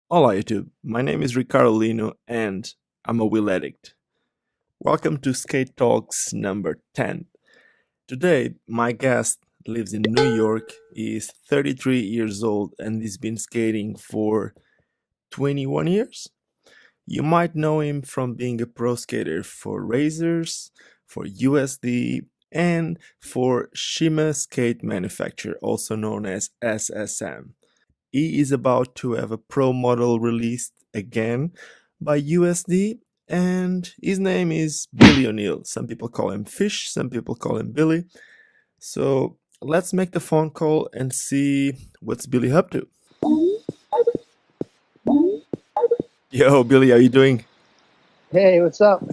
Hola YouTube, my name is Ricardo Lino and I'm a wheel addict. Welcome to Skate Talks number 10. Today, my guest lives in New York, he is 33 years old and he's been skating for 21 years. You might know him from being a pro skater for Razors, for USD, and for Shima Skate Manufacturer, also known as SSM. He is about to have a pro model released again by USD, and his name is Billy O'Neill. Some people call him Fish, some people call him Billy. So let's make the phone call and see what's Billy up to. Yo, Billy, how you doing? Hey, what's up?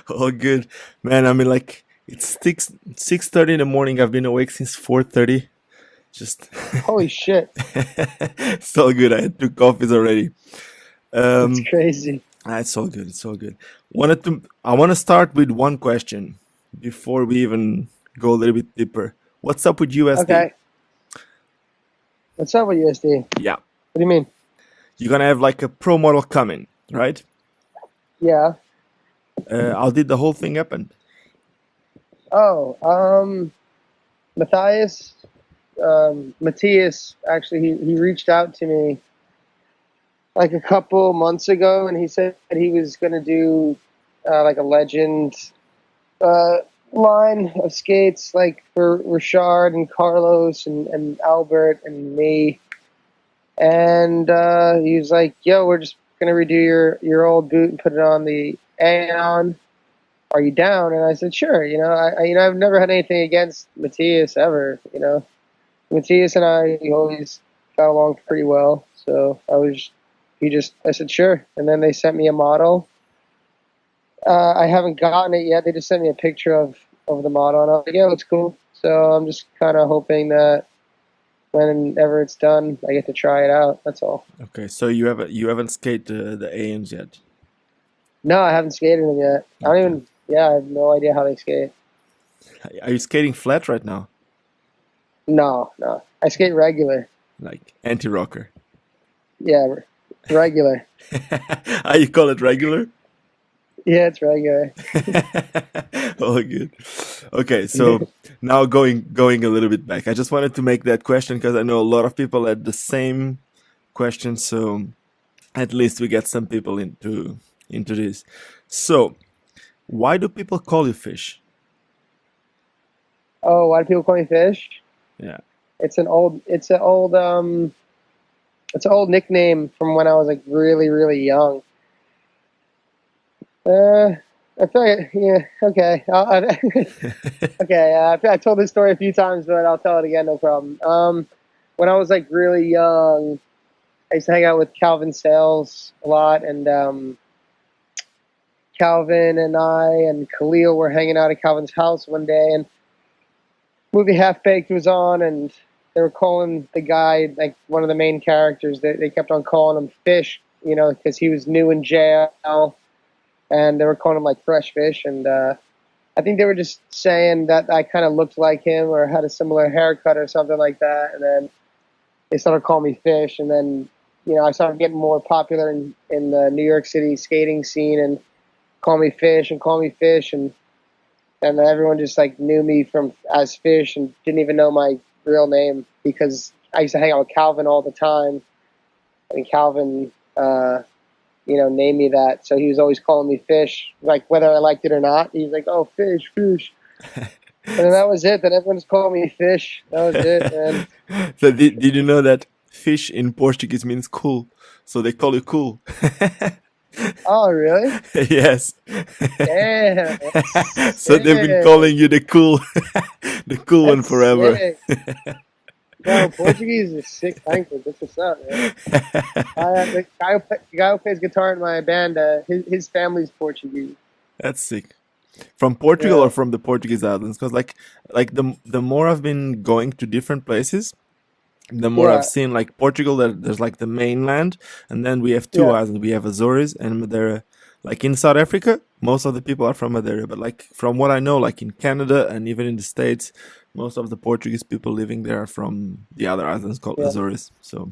All good, man. I mean, like it's 6:30 in the morning. I've been awake since 4:30. Just Holy shit, it's all good. I had two coffees already. that's Um, crazy. It's all good. It's all good. I want to start with one question before we even go a little bit deeper. What's up with USD? Okay, what's up with USD? What Yeah, do you mean? you're gonna have like a pro model coming, right? Yeah. How did the whole thing happen? Oh, Matthias, Matthias, actually, he reached out to me like a couple months ago, and he said that he was gonna do like a legend uh, line of skates, like for Richard and Carlos and Albert and me. And he was like, "Yo, we're just gonna redo your old boot and put it on the Aeon. Are you down?" And I said, "Sure." I've never had anything against Matthias ever. Matthias and I we always got along pretty well. So I said, "Sure." And then they sent me a model. I haven't gotten it yet. They just sent me a picture of the model, and I was like, "Yeah, it looks cool." So I'm just kind of hoping that whenever it's done, I get to try it out. That's all. Okay, so you haven't skated the AMs yet. No, I haven't skated them yet. I don't Okay, even. Yeah, I have no idea how they skate. are you skating flat right now, No, no. I skate regular. like anti-rocker? Yeah, regular. How you call it regular? Yeah, it's regular. All good. Okay, so now going a little bit back, I just wanted to make that question because I know a lot of people had the same question. So at least we get some people into this. So why do people call you fish? Oh, why do people call me Fish? Yeah. It's an old. It's an old nickname from when I was like really, really young. Uh, I feel like, yeah. Okay. Okay. I told this story a few times, but I'll tell it again. No problem. When I was like really young, I used to hang out with Calvin Sales a lot, and Calvin and I and Khalil were hanging out at Calvin's house one day, and movie Half Baked was on, and they were calling the guy, like one of the main characters. They kept on calling him Fish, because he was new in jail, and they were calling him like Fresh Fish. And I think they were just saying that I kind of looked like him or had a similar haircut or something like that. And then they started calling me Fish, and then I started getting more popular in the New York City skating scene, and call me Fish and call me Fish, and everyone just like knew me from as Fish and didn't even know my real name because I used to hang out with Calvin all the time, and Calvin, named me that. So he was always calling me Fish, like whether I liked it or not. He was like, "Oh, Fish, Fish," and then that was it. Then everyone just called me Fish. That was it, man. So did you know that fish in Portuguese means cool? So they call you cool. Oh, really? Yes. Damn, that's So they've been sick. calling you the cool, the cool one That's forever. sick. Bro, Portuguese is a sick language. That's what's up, man. The guy who plays guitar in my band, his family's Portuguese. That's sick. From Portugal or Yeah, from the Portuguese islands? Because like the more I've been going to different places, the more I've yeah, seen like Portugal. There's like the mainland, and then we have two yeah, islands. We have Azores and Madeira. Like in South Africa, most of the people are from Madeira. But like from what I know, like in Canada and even in the States, most of the Portuguese people living there are from the other islands called yeah. Azores. So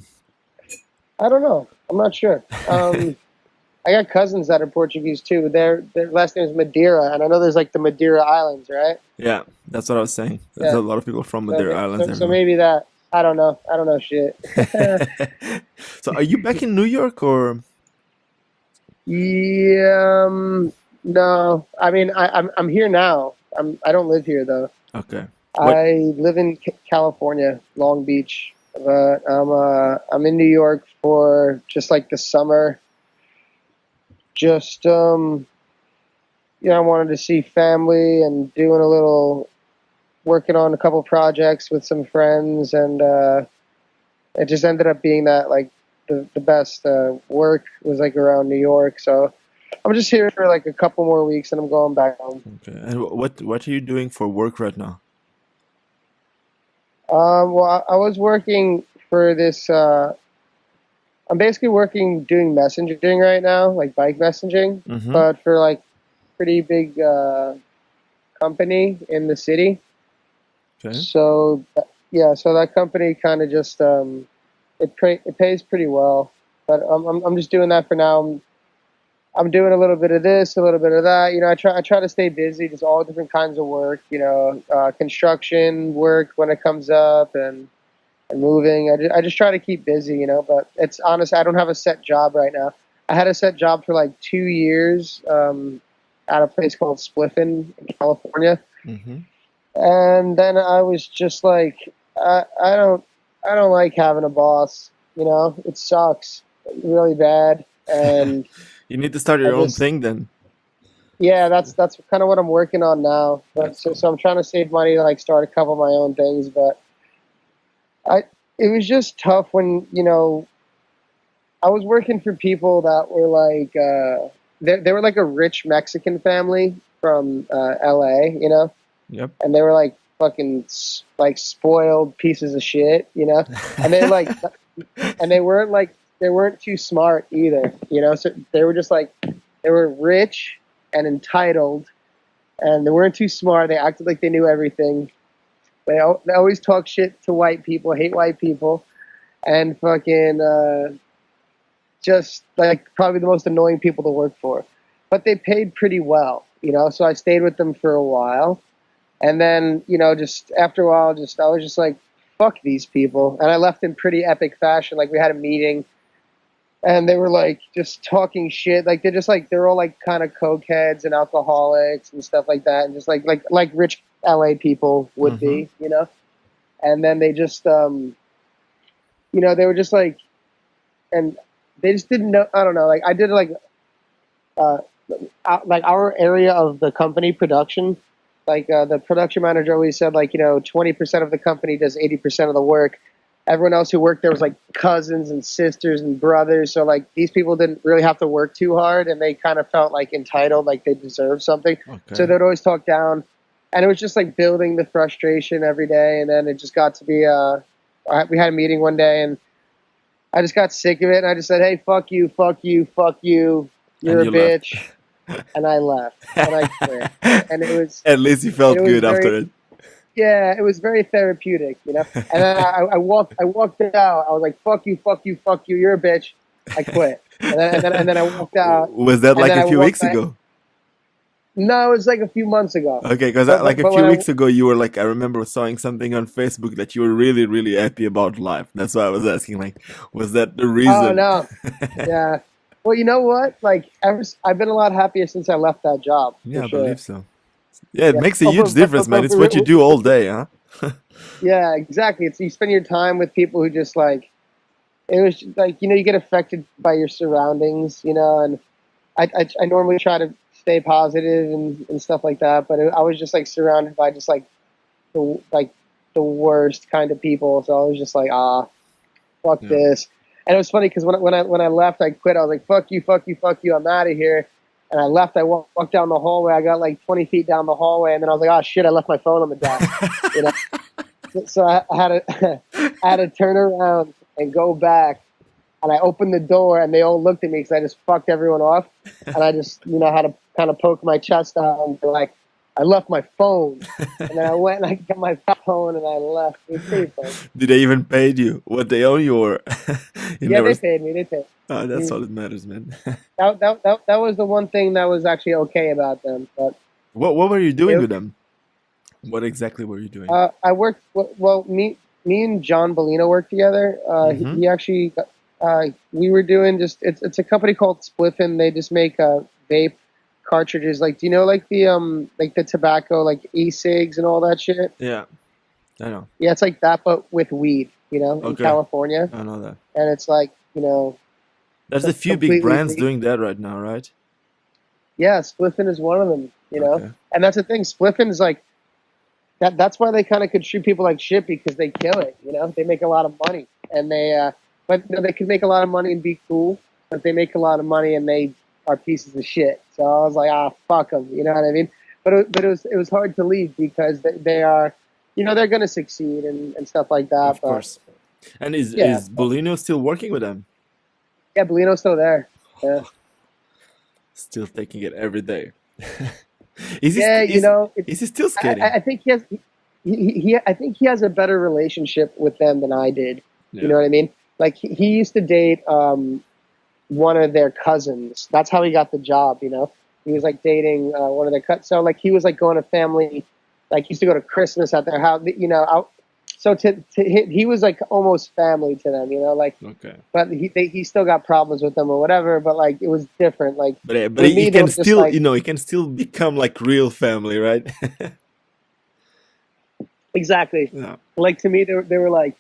I don't know. I'm not sure. I got cousins that are Portuguese too. Their last name is Madeira, and I know there's like the Madeira Islands, right? Yeah, that's what I was saying. There's Yeah. a lot of people from So, Madeira Islands. so, I so know. maybe that. I don't know. I don't know shit. So, are you back in New York or? Yeah. No. I mean, I'm here now. I don't live here though. Okay. What? I live in California, Long Beach, but I'm in New York for just like the summer. Just I wanted to see family and doing a little working on a couple projects with some friends, and it just ended up being that like the best work was like around New York. So I'm just here for like a couple more weeks, and I'm going back home. Okay. And what are you doing for work right now? Well, I was working for this. I'm basically working doing messaging right now, like bike messaging, Mm-hmm. but for like pretty big company in the city. Okay. So yeah, so that company kind of just it pays pretty well, but I'm just doing that for now. I'm doing a little bit of this, a little bit of that. I try to stay busy, just all different kinds of work. Construction work when it comes up, and moving. I just try to keep busy. But it's honest. I don't have a set job right now. I had a set job for like 2 years at a place called Spliffin in California. Mm-hmm. And then I was just like, I don't like having a boss. It sucks really bad, and You need to start I your own just thing then. yeah, that's kind of what I'm working on now. But That's so, cool. so I'm trying to save money to like start a couple of my own things. But I it was just tough when I was working for people that were like they were like a rich Mexican family from LA, Yep. and they were like fucking like spoiled pieces of shit, and they like and they weren't too smart either, so they were just like they were rich and entitled, and they weren't too smart. They acted like they knew everything. They always talk shit to white people, hate white people, and fucking just like probably the most annoying people to work for. But they paid pretty well, so I stayed with them for a while. And then, just after a while, I was just like, fuck these people. And I left in pretty epic fashion. Like, we had a meeting, and they were like just talking shit. Like, they're all like kind of cokeheads and alcoholics and stuff like that. And just like rich LA people would Mm-hmm. be. And then they just, they were just like, and they just didn't know. I don't know. Like, I did uh, like our area of the company production. Like the production manager always said, like 20% of the company does 80% of the work. Everyone else who worked there was like cousins and sisters and brothers. So like these people didn't really have to work too hard, and they kind of felt like entitled, like they deserved something. So Okay. they'd always talk down, and it was just like building the frustration every day. And then it just got to be we had a meeting one day, and I just got sick of it, and I just said, "Hey, fuck you, fuck you, fuck you. And You're a you left. bitch," and I left, and I quit. And At least you it felt was good after very it. yeah, it was very therapeutic. And then I walked out. I was like, "Fuck you, fuck you, fuck you. You're a bitch." I quit, and then I walked out, Was that and like then a I few walked weeks back. ago? No, it was like a few months ago. Okay, because But like but a but when few I weeks ago, you were like, I remember seeing something on Facebook that you were really, really happy about life. That's why I was asking, like, was that the oh reason? no, yeah. Well, you know what? Like I've been a lot happier since I left that job for Yeah, I sure. believe so. Yeah, it Yeah. makes a Oh, huge difference, man. It's what you do all day, huh? yeah, exactly. It's you spend your time with people who just like it was like you get affected by your surroundings, and I normally try to stay positive and stuff like that, but I was just like surrounded by just like the worst kind of people, so I was just like fuck Yeah. this. And it was funny because when I left, I quit. I was like, fuck you, fuck you, fuck you. I'm out of here. And I left. I walked down the hallway. I got like 20 feet down the hallway, and then I was like, oh shit, I left my phone on the desk. You know, so I had to I had to turn around and go back. And I opened the door, and they all looked at me because I just fucked everyone off. And I just had to kind of poke my chest out and be like, I left my phone, and then I went and I got my phone and I left. It was pretty funny. Did they even pay you what they owe you, or you Yeah, never? they paid me. They paid. Oh, that's Mm. all that matters, man. That was the one thing that was actually okay about them. But What were you doing it, with them? What exactly were you doing? I worked well. Me and John Bellino worked together. Mm-hmm. He actually we were doing just it's a company called Spliffin. They just make vape cartridges. Like, do you know like the tobacco, like e-cigs and all that shit? Yeah, I know. Yeah, it's like that, but with weed. In Okay, California, I know that. and it's like There's a few big completely brands legal. doing that right now, right? Yeah, Spliffin is one of them. Okay. And that's the thing. Spliffin is like that. That's why they kind of could treat people like shit because they kill it. They make a lot of money, and but they can make a lot of money and be cool, but they make a lot of money and they are pieces of shit. So I was like, fuck them. You know what I mean? But it was hard to leave because they are, they're gonna succeed and stuff like that. Of But course. And is yeah, is Bolino still working with them? yeah, Bellino's still there. Yeah, Still taking it every day. Is he yeah. st- It's is he still skating? I think he has. I think he has a better relationship with them than I did. You Yeah. know what I mean? Like he used to date one of their cousins. That's how he got the job. He was like dating one of their cousins. So like he was like going to family. Like he used to go to Christmas at their house. So he was like almost family to them. Like, Okay. but he still got problems with them or whatever. But like it was different. Like But with he me, they can were just still, like he can still become like real family, right? exactly. Yeah. Like to me, they were like,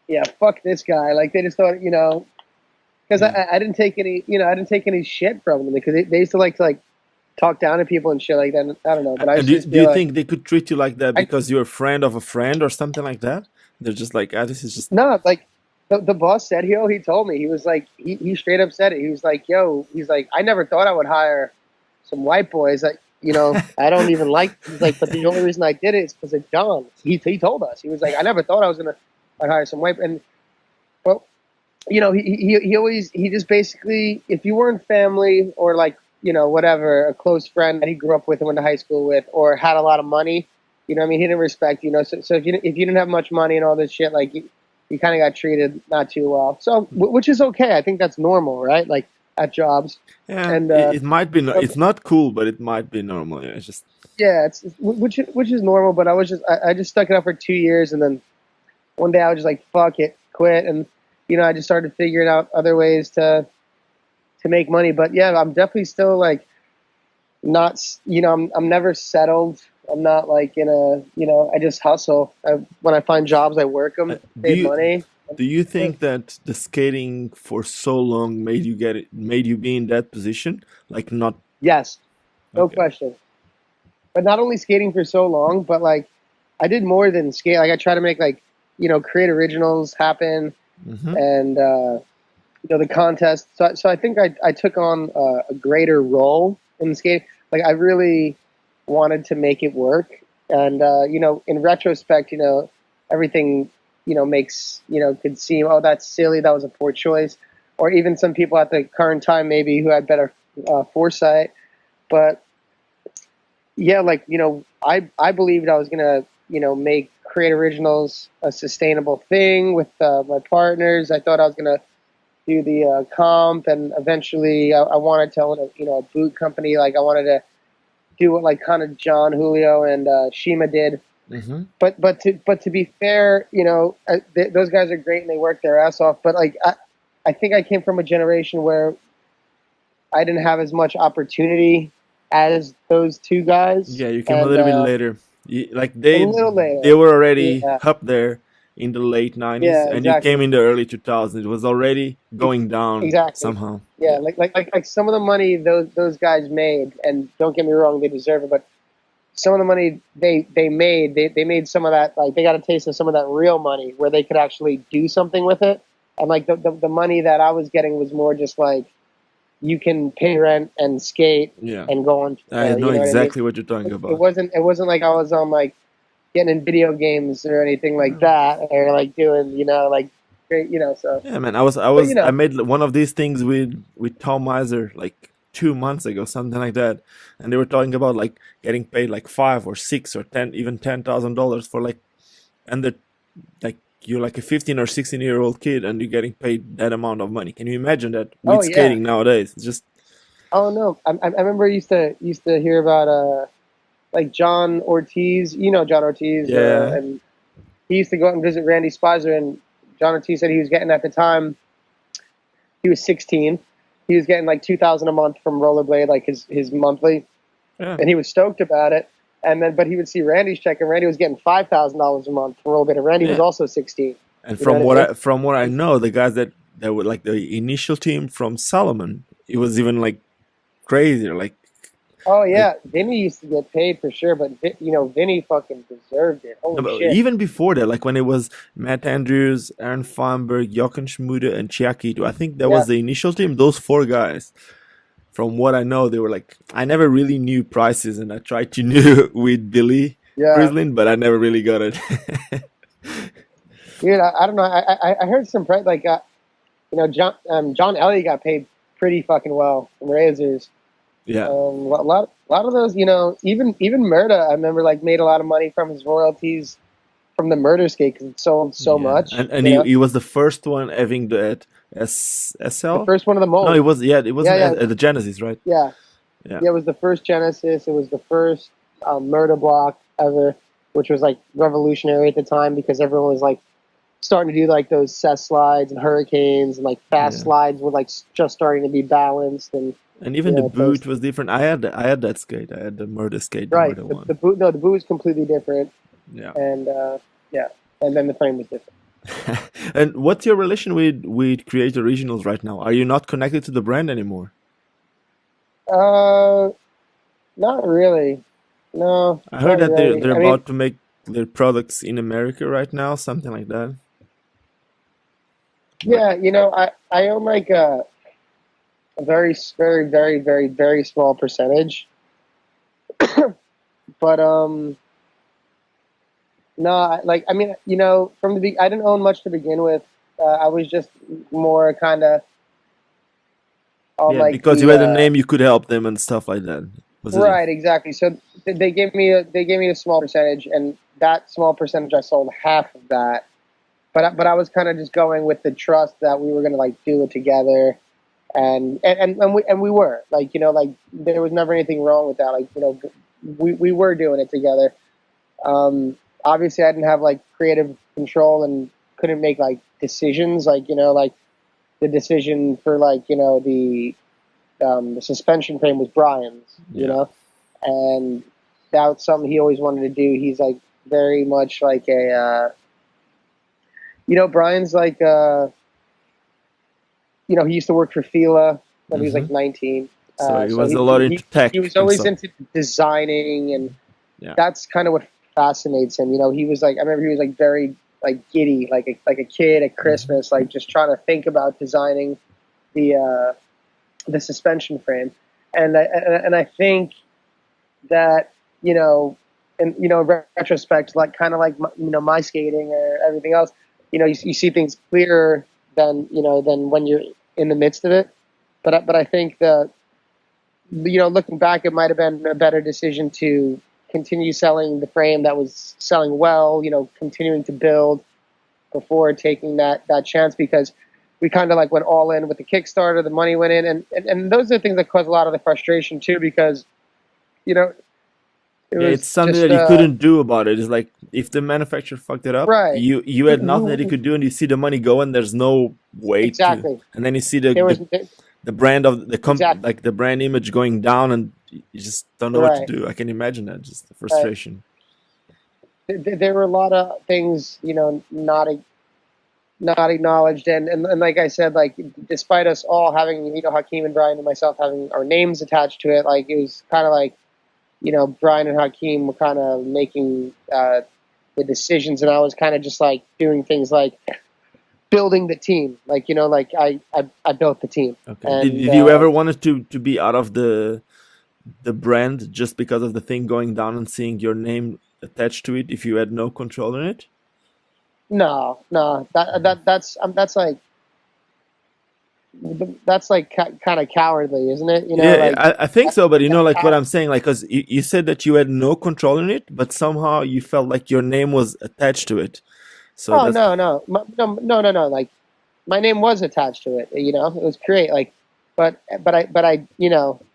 yeah, fuck this guy. Like they just thought, because Yeah. I didn't take any, I didn't take any shit from them because they used to like talk down to people and shit like that. I don't know, but I And used to just do be you like, think they could treat you like that I because you're a friend of a friend or something like that? They're just like, this is just no, like the boss said, he told me, he was like, he straight up said it. He was like, yo, he's like, I never thought I would hire some white boys that I don't even like. He's like, but the only reason I did it is because of John. He told us, he was like, I never thought I was gonna hire some white and well. He always he just basically if you weren't family or like whatever a close friend that he grew up with and went to high school with or had a lot of money, what I mean, he didn't respect so if you didn't have much money and all this shit like you kind of got treated not too well. So which is okay. I think that's normal, right? Like at jobs yeah. and It might be it's not cool, but it might be normal. Yeah, it's just yeah, which is normal. But I just stuck it out for 2 years and then one day I was just like fuck it, quit and. I just started figuring out other ways to make money. But yeah, I'm definitely still like not. I'm never settled. I'm not like in a. I just hustle. When I find jobs, I work them, do save you money. do you think that the skating for so long made you be in that position? Like not Yes, no okay. question. But not only skating for so long, but like I did more than skate. Like I try to make like create originals happen Mm-hmm. and. The contest. So I think I took on a greater role in the skate. Like I really wanted to make it work, and in retrospect, everything makes could seem that's silly, that was a poor choice, or even some people at the current time maybe who had better foresight. But yeah, like I believed I was gonna make create originals a sustainable thing with my partners. I thought I was gonna do the comp, and eventually I wanted to own a boot company. Like I wanted to do what like kind of John Julio and Shima did. Mm-hmm. But to be fair, those guys are great and they work their ass off. But like I think I came from a generation where I didn't have as much opportunity as those two guys, Yeah, you came a and little bit later. Like a little they later. were already Yeah, up there in the late 90s, yeah, and you came exactly. in the early 2000s. It was already going down Exactly. somehow. Yeah, Yeah. like some of the money those guys made, and don't get me wrong, they deserve it, but some of the money they made some of that, like they got a taste of some of that real money where they could actually do something with it. And like the money that I was getting was more just like you can pay rent and skate Yeah. and go on I tour, know you know what I mean? exactly what you're talking It about. wasn't like I was on like getting in video games or anything like that, or like doing like great, so Yeah, man. but I made one of these things with Tom Miser like 2 months ago, something like that, and they were talking about like getting paid like 5 or 6 or 10, even $10,000 for like, and the like you're like a 15 or 16-year-old kid and you're getting paid that amount of money. Can you imagine that Oh with yeah. skating nowadays? It's just Oh no. I remember I used to hear about like John Ortiz. You know John Ortiz, yeah, and he used to go out and visit Randy Spicer, and John Ortiz said he was getting at the time he was 16. He was getting like 2,000 a month from Rollerblade, like his monthly, yeah. and he was stoked about it. And then, but he would see Randy's check, and Randy was getting $5,000 a month from Rollerblade, and Randy was Yeah. also 16. And You know from what I what mean? I know, the guys that were like the initial team from Solomon, it was even like crazier. Oh Like yeah, Vinny used to get paid for sure, but Vinny fucking deserved it. no, Holy but shit! even before that, like when it was Matt Andrews, Aaron Feinberg, Jochen Schmude, and Chiaki, I think that Yeah, was the initial team. Those four guys. From what I know, they were like I never really knew prices, and I tried to knew with Billy yeah, Priestlin, but I never really got it. dude. I don't know. I heard some like John Elliott got paid pretty fucking well from Razors. Yeah, A lot of those, even Murda, I remember like made a lot of money from his royalties from the Murder skate because it sold so yeah, much. and he was the first one having that The SL. first one of the No, mold. it Yeah, wasn't yeah, at the Genesis, right? yeah, Yeah, yeah. It was the first Genesis. It was the first Murder block ever, which was like revolutionary at the time because everyone was like starting to do like those cess slides and hurricanes and like fast yeah. slides were like just starting to be balanced and And even the those boot was different. I had that skate. I had the murder skate, the right. murder The one. boot, no, the boot was completely different, Yeah. and yeah, and then the frame was different. And what's your relation with Create Originals right now? Are you not connected to the brand anymore? Uh, Not really. No, I heard not that really. they're I mean, about to make their products in America right now, something like that. But yeah, I own like a very, very, very, very, very small percentage, but no, I mean, from I didn't own much to begin with. I was just more kind of on yeah, like because you had a name, you could help them and stuff like that. Was it? right, exactly. So they gave me a small percentage, and that small percentage I sold half of that. But I was kind of just going with the trust that we were gonna like do it together, and we were like like there was never anything wrong with that. Like we were doing it together. Obviously, I didn't have like creative control and couldn't make like decisions. Like like the decision for like the suspension frame was Brian's. Yeah. And that was something he always wanted to do. He's like very much like a Brian's like he used to work for Fila when he was Hmm. like 19. So he So was a lot into he tech was and always stuff. into designing, and Yeah. that's kind of what fascinates him. He was like I remember he was like very like giddy, like a kid at Hmm. Christmas, like just trying to think about designing the suspension frame, and I think that in retrospect, like kind of like my skating or everything else, you see things clearer than when you're in the midst of it. But I think that looking back, it might have been a better decision to continue selling the frame that was selling well. Continuing to build before taking that chance because we kind of like went all in with the Kickstarter. The money went in, and those are the things that cause a lot of the frustration too because you know it Yeah, it's was something just that you couldn't do about it. It's like if the manufacturer fucked it up, right. you had nothing that you could do, and you see the money go, and there's no way to. Exactly. And then you see There was the brand of the exactly like the brand image going down, and you just don't know what to right. do. I can imagine that, just the Right. frustration. There were a lot of things, not acknowledged, and like I said, like despite us all having, Hakeem and Brian and myself having our names attached to it, like it was kind of like, Brian and Hakeem were kind of making the decisions, and I was kind of just like doing things like building the team, like like I built the team, Okay. and Did you ever wanted to be out of the brand just because of the thing going down and seeing your name attached to it if you had no control in it? no, that's like that's like kind of cowardly, isn't it? Yeah, Like I think so, but that's like what how. I'm saying, like, because you said that you had no control in it, but somehow you felt like your name was attached to it. So Oh that's no, no, no. Like my name was attached to it. It was create like, but I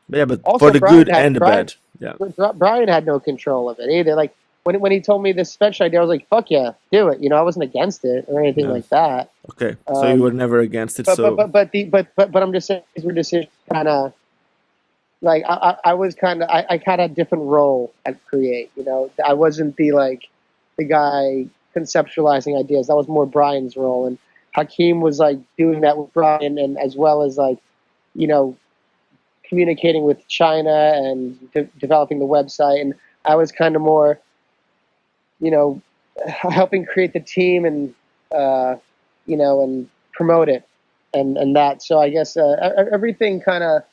yeah, but for also the good and the bad. Yeah, Brian had no control of it either. Like when he told me this suspension idea, I was like, fuck yeah, do it. I wasn't against it or anything yeah. like that. Okay, so you Um, were never against it. but but So but but the but I'm just saying these were decisions kind of like I was kind of I had a different role at Create. I wasn't the guy conceptualizing ideas. That was more Brian's role, and Hakeem was like doing that with Brian, and as well as like you know communicating with China and developing the website. And I was kind of more you know helping create the team and and promote it and that. So I guess everything kind of,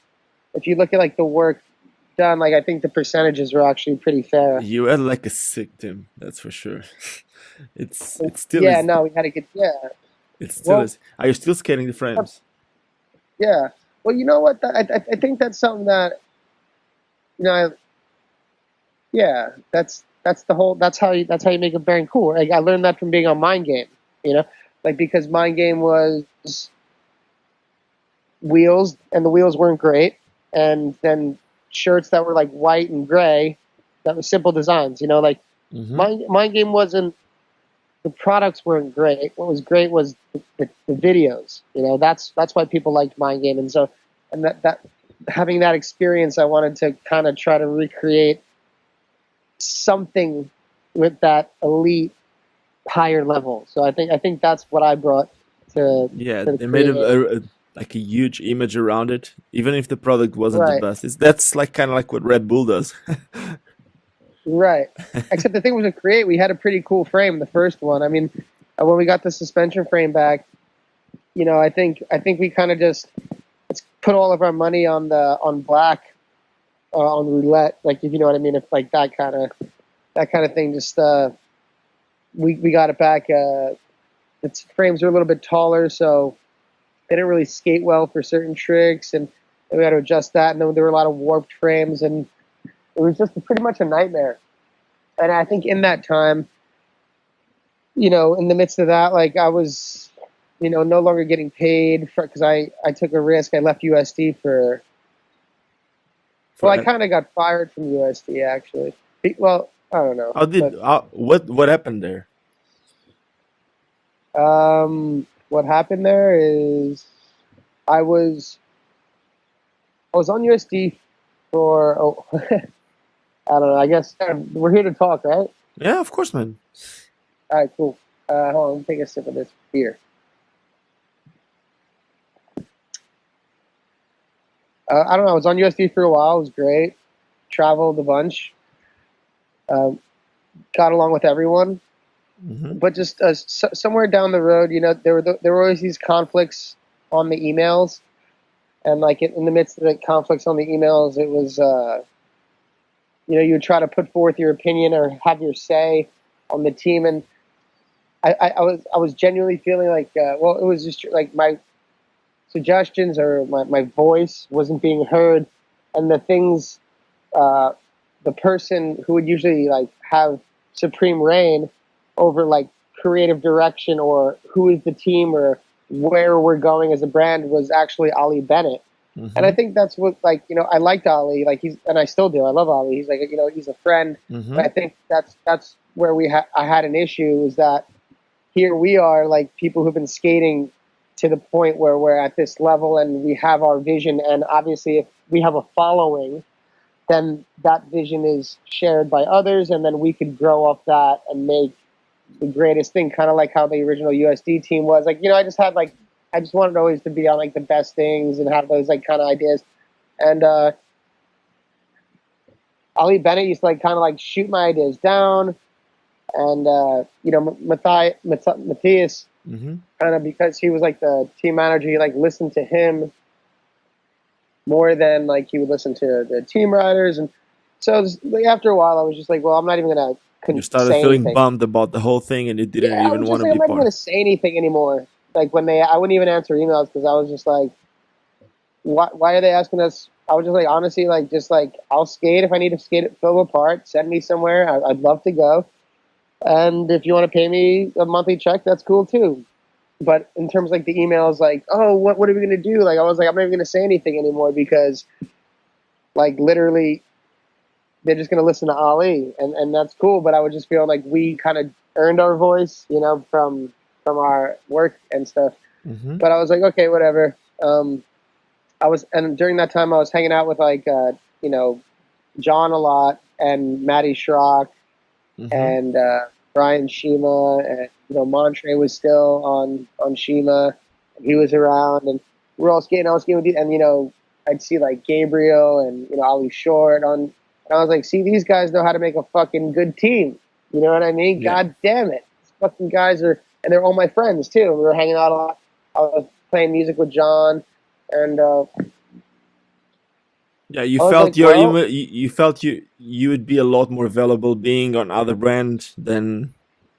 if you look at like the work done, like I think the percentages are actually pretty fair. you had like a sick team, that's for sure. It still Yeah, is. no, we had to get, yeah. It still Well, is. Are you still skating the frames? yeah. Well, you know what? I think that's something that you know. Yeah, that's the whole. That's how you make a bearing cool. Like I learned that from being on Mind Game. Like because Mind Game was wheels, and the wheels weren't great, and then shirts that were like white and gray, that was simple designs. Like Mm-hmm. Mind Game wasn't. The products weren't great. What was great was the videos. That's why people liked Mind Game, and so and that having that experience, I wanted to kind of try to recreate something with that elite higher level. So I think that's what I brought Yeah, to the they made creative. like a huge image around it, even if the product wasn't the Right, best. That's like kind of like what Red Bull does. right. Except the thing was with Create, we had a pretty cool frame. The first one. I mean, when we got the suspension frame back, I think we kind of just let's put all of our money on black, on roulette, like if you know what I mean, if like that kind of thing. Just we got it back. Its frames are a little bit taller, so they didn't really skate well for certain tricks, and we had to adjust that. And then there were a lot of warped frames, and it was just pretty much a nightmare. And I think in that time, in the midst of that, like I was, no longer getting paid because I took a risk. I left USD for. Well, I For kind of got fired from USD actually. Well, I don't know, how did but what happened there? what happened there is I was I was on USD for I don't know. I guess we're here to talk, right? Yeah, of course, man. All right, cool. Hold on, let me take a sip of this beer. I don't know. I was on USD for a while. It was great. Traveled a bunch. Um, got along with everyone, Hmm. but just somewhere down the road, there were always these conflicts on the emails, and like in the midst of the conflicts on the emails, it was you would try to put forth your opinion or have your say on the team, and I was genuinely feeling like well, it was just like my suggestions or my voice wasn't being heard, and the things uh, the person who would usually like have supreme reign over like creative direction or who is the team or where we're going as a brand was actually Ali Bennett. And I Hmm. think that's what, like, I liked Ali, like and I still do. I love Ali. He's like, he's a friend. But Hmm. I think that's where I had an issue, is that here we are, like people who've been skating to the point where we're at this level and we have our vision, and obviously if we have a following, then that vision is shared by others, and then we could grow off that and make the greatest thing, kind of like how the original USD team was. Like, I just wanted always to be on like the best things and have those like kind of ideas. And Ali Bennett used to like kind of like shoot my ideas down, and Matthias, Hmm. kind of, because he was like the team manager, he like listened to him more than like he would listen to the team riders. And so like, after a while, I was just like, well, I'm not even gonna You started say feeling anything. bummed about the whole thing, and you didn't Yeah, I even was want just to like, be I'm not even part. gonna say anything anymore. Like I wouldn't even answer emails because I was just like, why are they asking us? I was just like, honestly, like, just like, I'll skate if I need to skate at Philip Park. Send me somewhere. I'd love to go. And if you want to pay me a monthly check, that's cool too. But in terms of, like, the emails, like, oh, what are we gonna do? Like, I was like, I'm not even gonna say anything anymore because, like, literally, they're just gonna listen to Ali, and that's cool. But I would just feel like we kind of earned our voice, from our work and stuff. Mm-hmm. But I was like, okay, whatever. And during that time, I was hanging out with, like, John a lot, and Matty Schrock, Mm-hmm. and Brian Shima, and Montre was still on Shima, and he was around, and we're all skating. I was skating with and I'd see, like, Gabriel and Ali Short on, and I was like, see, these guys know how to make a fucking good team. You know what I mean? Yeah. God damn it, these fucking guys are, and they're all my friends too. We were hanging out a lot. I was playing music with John, and Yeah, you I was felt like, your well, you felt you would be a lot more valuable being on other brand than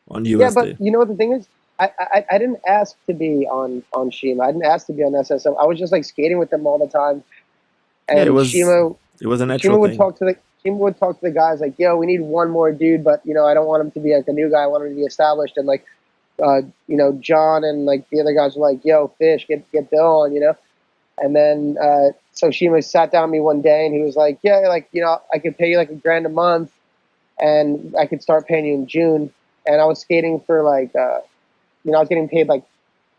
on yeah, but USD. you know what the thing is? I didn't ask to be on Shima. I didn't ask to be on SSM. I was just, like, skating with them all the time. Yeah, And it was a natural Shima would thing. talk to the guys, like, yo, we need one more dude, but I don't want him to be, like, a new guy. I want him to be established. And, like, John and, like, the other guys were like, yo, Fish, get Bill on. And then so Shima sat down with me one day, and he was like, yeah, like, I could pay you like $1,000 a month, and I could start paying you in June. And I was skating for, like, I was getting paid like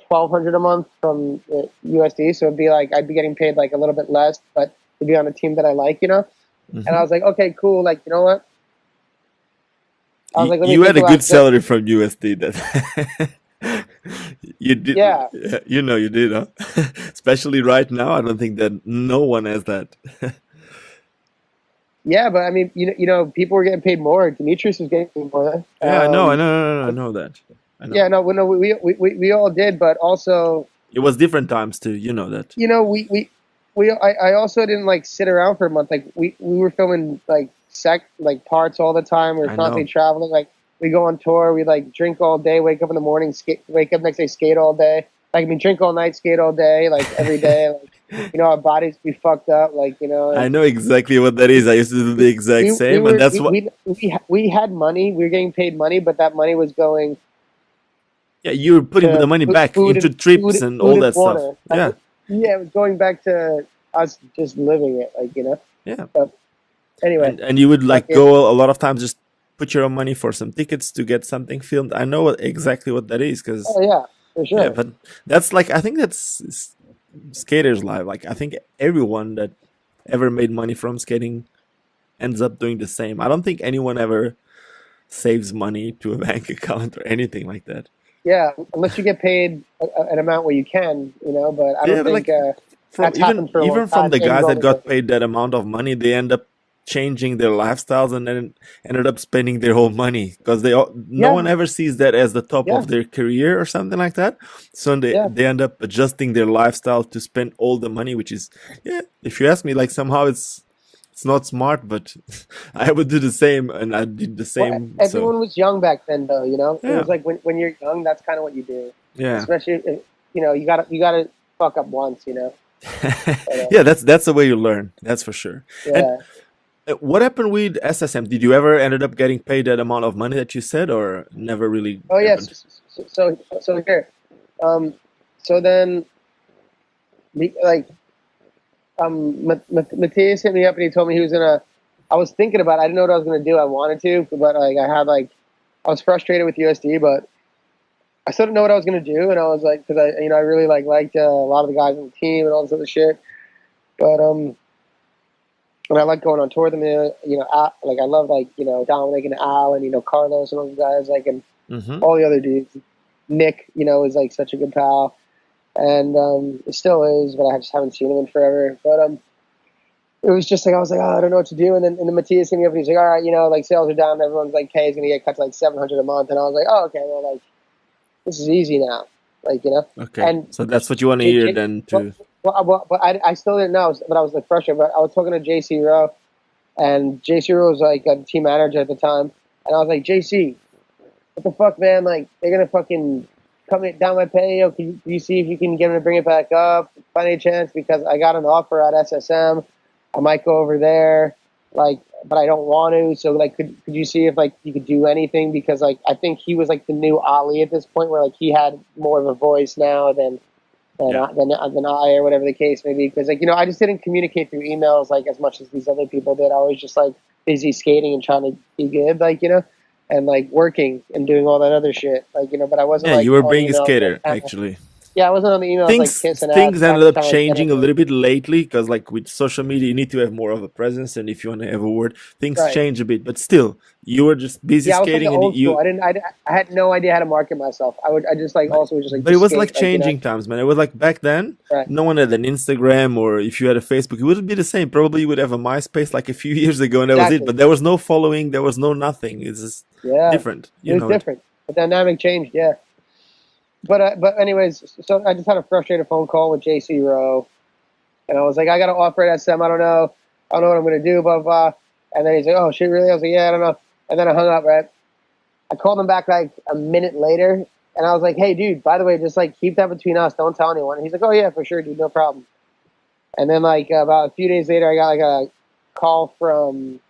1,200 a month from USD, so it'd be like I'd be getting paid like a little bit less, but to be on a team that I like. And I Hmm. was like, okay, cool. Like, you know what? I was like, let me You take had the a good last breath. salary from USD. That you did. Yeah, Yeah, you did, huh? Especially right now, I don't think that no one has that. yeah, but I mean, people were getting paid more. Demetrius was getting paid more. Yeah, I know that. I know. Yeah, no, no, we all did, but also, It was different times too. You know that. you know, I also didn't, like, sit around for a month. Like, we were filming, like, like, parts all the time. We were I constantly know. traveling. Like, we go on tour. We, like, drink all day. Wake up in the morning. Wake up next day. Skate all day. Like, I mean, drink all night. Skate all day. Like, every day. Like, our bodies be fucked up. Like, I and know exactly what that is. I used to do the exact we same, and were that's what. we had money. We were getting paid money, but that money was going Yeah, you were putting the to money back food into and trips and food all and that stuff. water. Yeah, Yeah, it was going back to us just living it. Like. yeah. But anyway, And you would like fucking go a lot of times just put your own money for some tickets to get something filmed. I know exactly what that is because oh yeah, for yeah, sure. but that's like I think that's skaters' life. Like I think everyone that ever made money from skating ends up doing the same. I don't think anyone ever saves money to a bank account or anything like that. Yeah, unless you get paid an amount where you can. But I Yeah, don't but think like from that's happened for a long even from time. the Same with guys all that the got workers. paid that amount of money, they end up changing their lifestyles and then ended up spending their whole money because no Yeah, one ever sees that as the top yeah, of their career or something like that. So yeah. they end up adjusting their lifestyle to spend all the money, which is yeah. If you ask me, like somehow it's not smart, but I would do the same and I did the Well, same. So everyone was young back then, though. It yeah, was like when you're young, that's kind of what you do. yeah. Especially if, you gotta fuck up once. But, Yeah, that's the way you learn. That's for sure. And yeah. what happened with SSM? Did you ever ended up getting paid that amount of money that you said, or never really Oh happened? yes. So here, um, so then, like, Matthias hit me up and he told me he was gonna. I was thinking about it. I didn't know what I was gonna do. I wanted to, but, like, I was frustrated with USD, but I still didn't know what I was gonna do, and I was like, because I really, like, liked a lot of the guys on the team and all this other shit, but and I like going on tour with them. Like, I love, like, Dominic and Al and Carlos and all those guys, like, and Mm-hmm. all the other dudes. Nick, is, like, such a good pal, and it still is, but I just haven't seen him in forever. But it was just like I was like, oh, I don't know what to do, and then Matthias hit me up and he's like, all right, like, sales are down, everyone's like, pay is gonna get cut to like 700 a month, and I was like, oh, okay, well, like, this is easy now, like. Okay, And so that's what you want to J, hear J, then but, too. but I still didn't know, but I was, like, frustrated. But I was talking to JC Rowe, and JC Rowe was, like, a team manager at the time, and I was like, JC, what the fuck, man? Like, they're gonna fucking coming down my pay. Can you see if you can get him to bring it back up by any chance? Because I got an offer at SSM. I might go over there, like, but I don't want to. So, like, could you see if, like, you could do anything? Because, like, I think he was, like, the new Ali at this point where, like, he had more of a voice now than I, or whatever the case may be. Because, like, I just didn't communicate through emails, like, as much as these other people did. I was just, like, busy skating and trying to be good, like, and, like, working and doing all that other shit. Like, but I wasn't, Yeah, like, you were on being a emails, skater, like, actually. yeah, I wasn't on the emails, like, kissing ass, Things ended up trying to, like, get changing a it. little bit lately because, like, with social media, you need to have more of a presence, and if you want to have a word, things Right. change a bit. But still, you were just busy Yeah, I was like the skating, and old school. I had no idea how to market myself. I just, like, but, also was just, like, but it just was like skate, like, changing times, man. It was like back then, Right. no one had an Instagram, or if you had a Facebook, it wouldn't be the same. Probably you would have a MySpace like a few years ago, and that was it. Exactly. But there was no following, there was no nothing. It's just different. It was different. The dynamic changed. Yeah. But anyways, so I just had a frustrated phone call with JC Rowe, and I was like, I got an offer at SM. I don't know what I'm gonna do, blah blah. And then he's like, oh shit, really? I was like, yeah, I don't know. And then I hung up. Right. I called him back like a minute later, and I was like, hey, dude, by the way, just, like, keep that between us. Don't tell anyone. And he's like, oh yeah, for sure, dude, no problem. And then, like, about a few days later, I got, like, a call from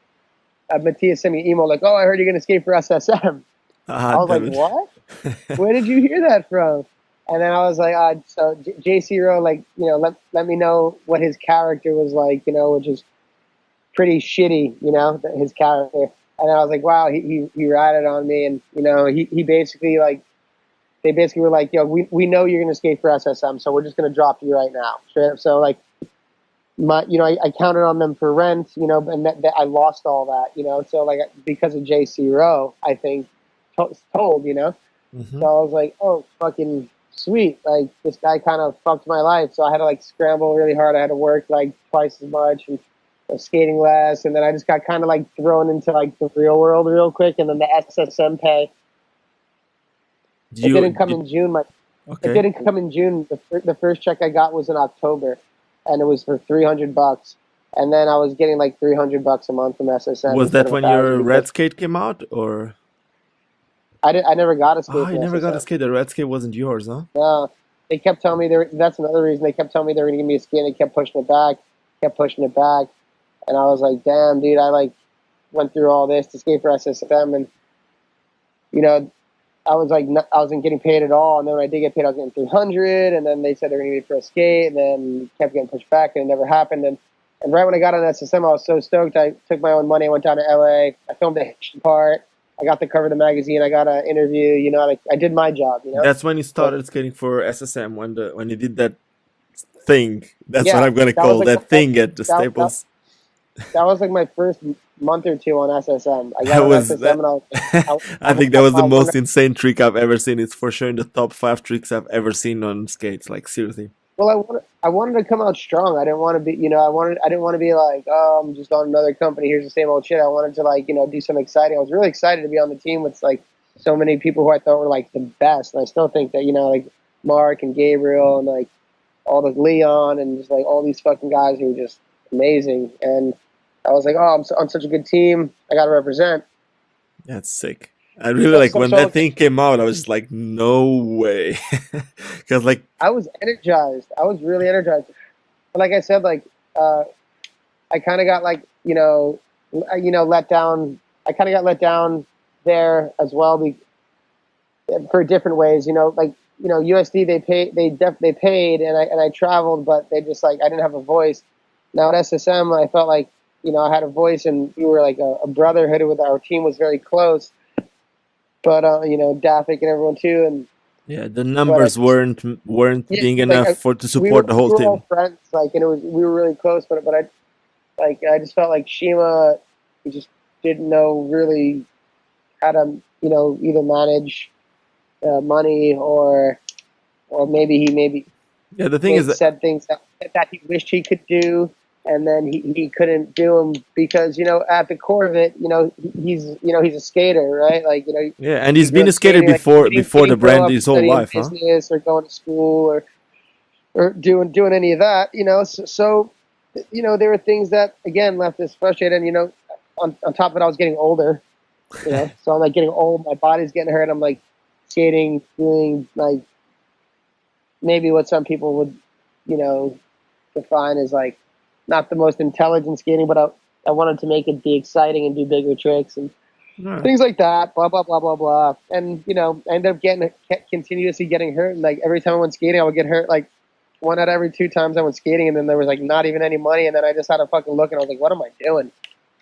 Matthias sent me an email like, oh, I heard you're gonna skate for SSM. I was like, what? Where did you hear that from? And then I was like, so JC Rowe, like, let me know what his character was like, which is pretty shitty, his character. And I was like, wow, he ratted on me, and he basically, like, they basically were like, yo, we know you're gonna skate for SSM, so we're just gonna drop you right now. So, like, I counted on them for rent, and that I lost all that, so, like, because of JC Rowe, I think told. Mm-hmm. So I was like, oh, fucking sweet. Like, this guy kind of fucked my life. So I had to, like, scramble really hard. I had to work, like, twice as much and skating less. And then I just got kind of, like, thrown into, like, the real world real quick. And then the SSM pay. It didn't come in June. It didn't come in June. The first check I got was in October. And it was for $300. And then I was getting, like, $300 a month from SSM. Was that when your red skate came out, or? I never got a skate. Oh, you never got a skate. The red skate wasn't yours, huh? No. They kept telling me that's another reason they kept telling me they were going to give me a skate, and they kept pushing it back. And I was like, damn, dude, I, like, went through all this to skate for SSM, and, I was like, I wasn't getting paid at all. And then when I did get paid, I was getting $300, and then they said they were going to give me for a skate, and then kept getting pushed back, and it never happened. And right when I got on SSM, I was so stoked. I took my own money. I went down to LA. I filmed the Hitch part. I got the cover of the magazine. I got an interview. Like, I did my job. That's when you started skating for SSM, when you did that thing. That's what I'm gonna call that thing at the Staples. That was like my first month or two on SSM. I got on SSM, and I think that was the most insane trick I've ever seen. It's for sure in the top 5 tricks I've ever seen on skates. Like, seriously. Well, I wanted to come out strong. I didn't want to be, I didn't want to be like, oh, I'm just on another company. Here's the same old shit. I wanted to, like, do something exciting. I was really excited to be on the team with, like, so many people who I thought were, like, the best. And I still think that, like, Mark and Gabriel and, like, all the Leon and just, like, all these fucking guys who were just amazing. And I was like, oh, I'm on such a good team. I got to represent. That's sick. I really like when that thing came out. I was just like, no way, because, like, I was energized. I was really energized. But like I said, like, I kind of got, like, let down. I kind of got let down there as well, for different ways. Like, USD they paid, and I traveled, but they just, like, I didn't have a voice. Now at SSM, I felt like, I had a voice, and we were like a brotherhood. With our team was very close. But Dafik and everyone too, and yeah, the numbers weren't being enough to support the whole team. We were all friends, like, and we were really close. But I just felt like Shima, he just didn't know really how to either manage money or maybe the thing is said things that he wished he could do. And then he couldn't do them because, at the core of it, he's a skater, right? Like, yeah, and he's been a skater before the brand his whole life, huh? Business or going to school or doing any of that, So there were things that, again, left us frustrated. And, on top of it, I was getting older, so I'm, like, getting old. My body's getting hurt. I'm, like, skating, doing, like, maybe what some people would, you know, define as like not the most intelligent skating, but I wanted to make it be exciting and do bigger tricks and Yeah. things like that. Blah blah blah blah blah. And I ended up continuously getting hurt. And like every time I went skating, I would get hurt like one out of every two times I went skating, and then there was like not even any money, and then I just had to fucking look, and I was like, what am I doing?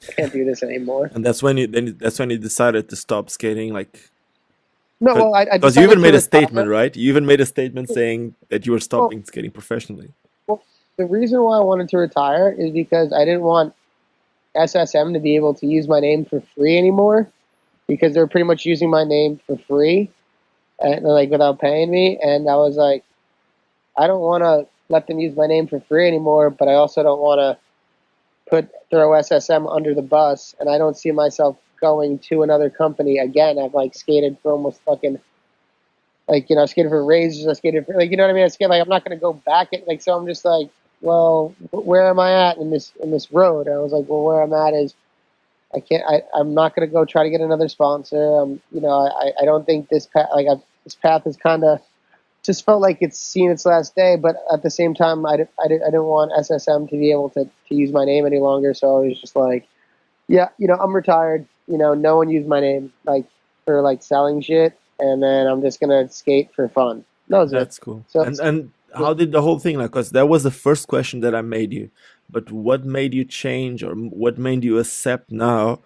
I can't do this anymore. And that's when you decided to stop skating, like No, well, I because you decided even to made a retire. statement, right? You even made a statement saying that you were Well, stopping skating professionally. well, the reason why I wanted to retire is because I didn't want SSM to be able to use my name for free anymore, because they're pretty much using my name for free and like without paying me. And I was like, I don't want to let them use my name for free anymore, but I also don't want to throw SSM under the bus. And I don't see myself going to another company again. I've like skated for almost fucking like, I skated for Razors, I skated for like, you know what I mean? I skated like I'm not going to go back at like, so I'm just like, well, where am I at in this road? And I was like, well, where I'm at is I'm not going to go try to get another sponsor. I don't think this path, this path is kind of just felt like it's seen its last day. But at the same time, I didn't want SSM to be able to use my name any longer. So I was just like, yeah, I'm retired. No one used my name like for like selling shit, and then I'm just gonna skate for fun. That was it. That's cool. So And how did the whole thing, like, because that was the first question that I made you, but what made you change, or what made you accept now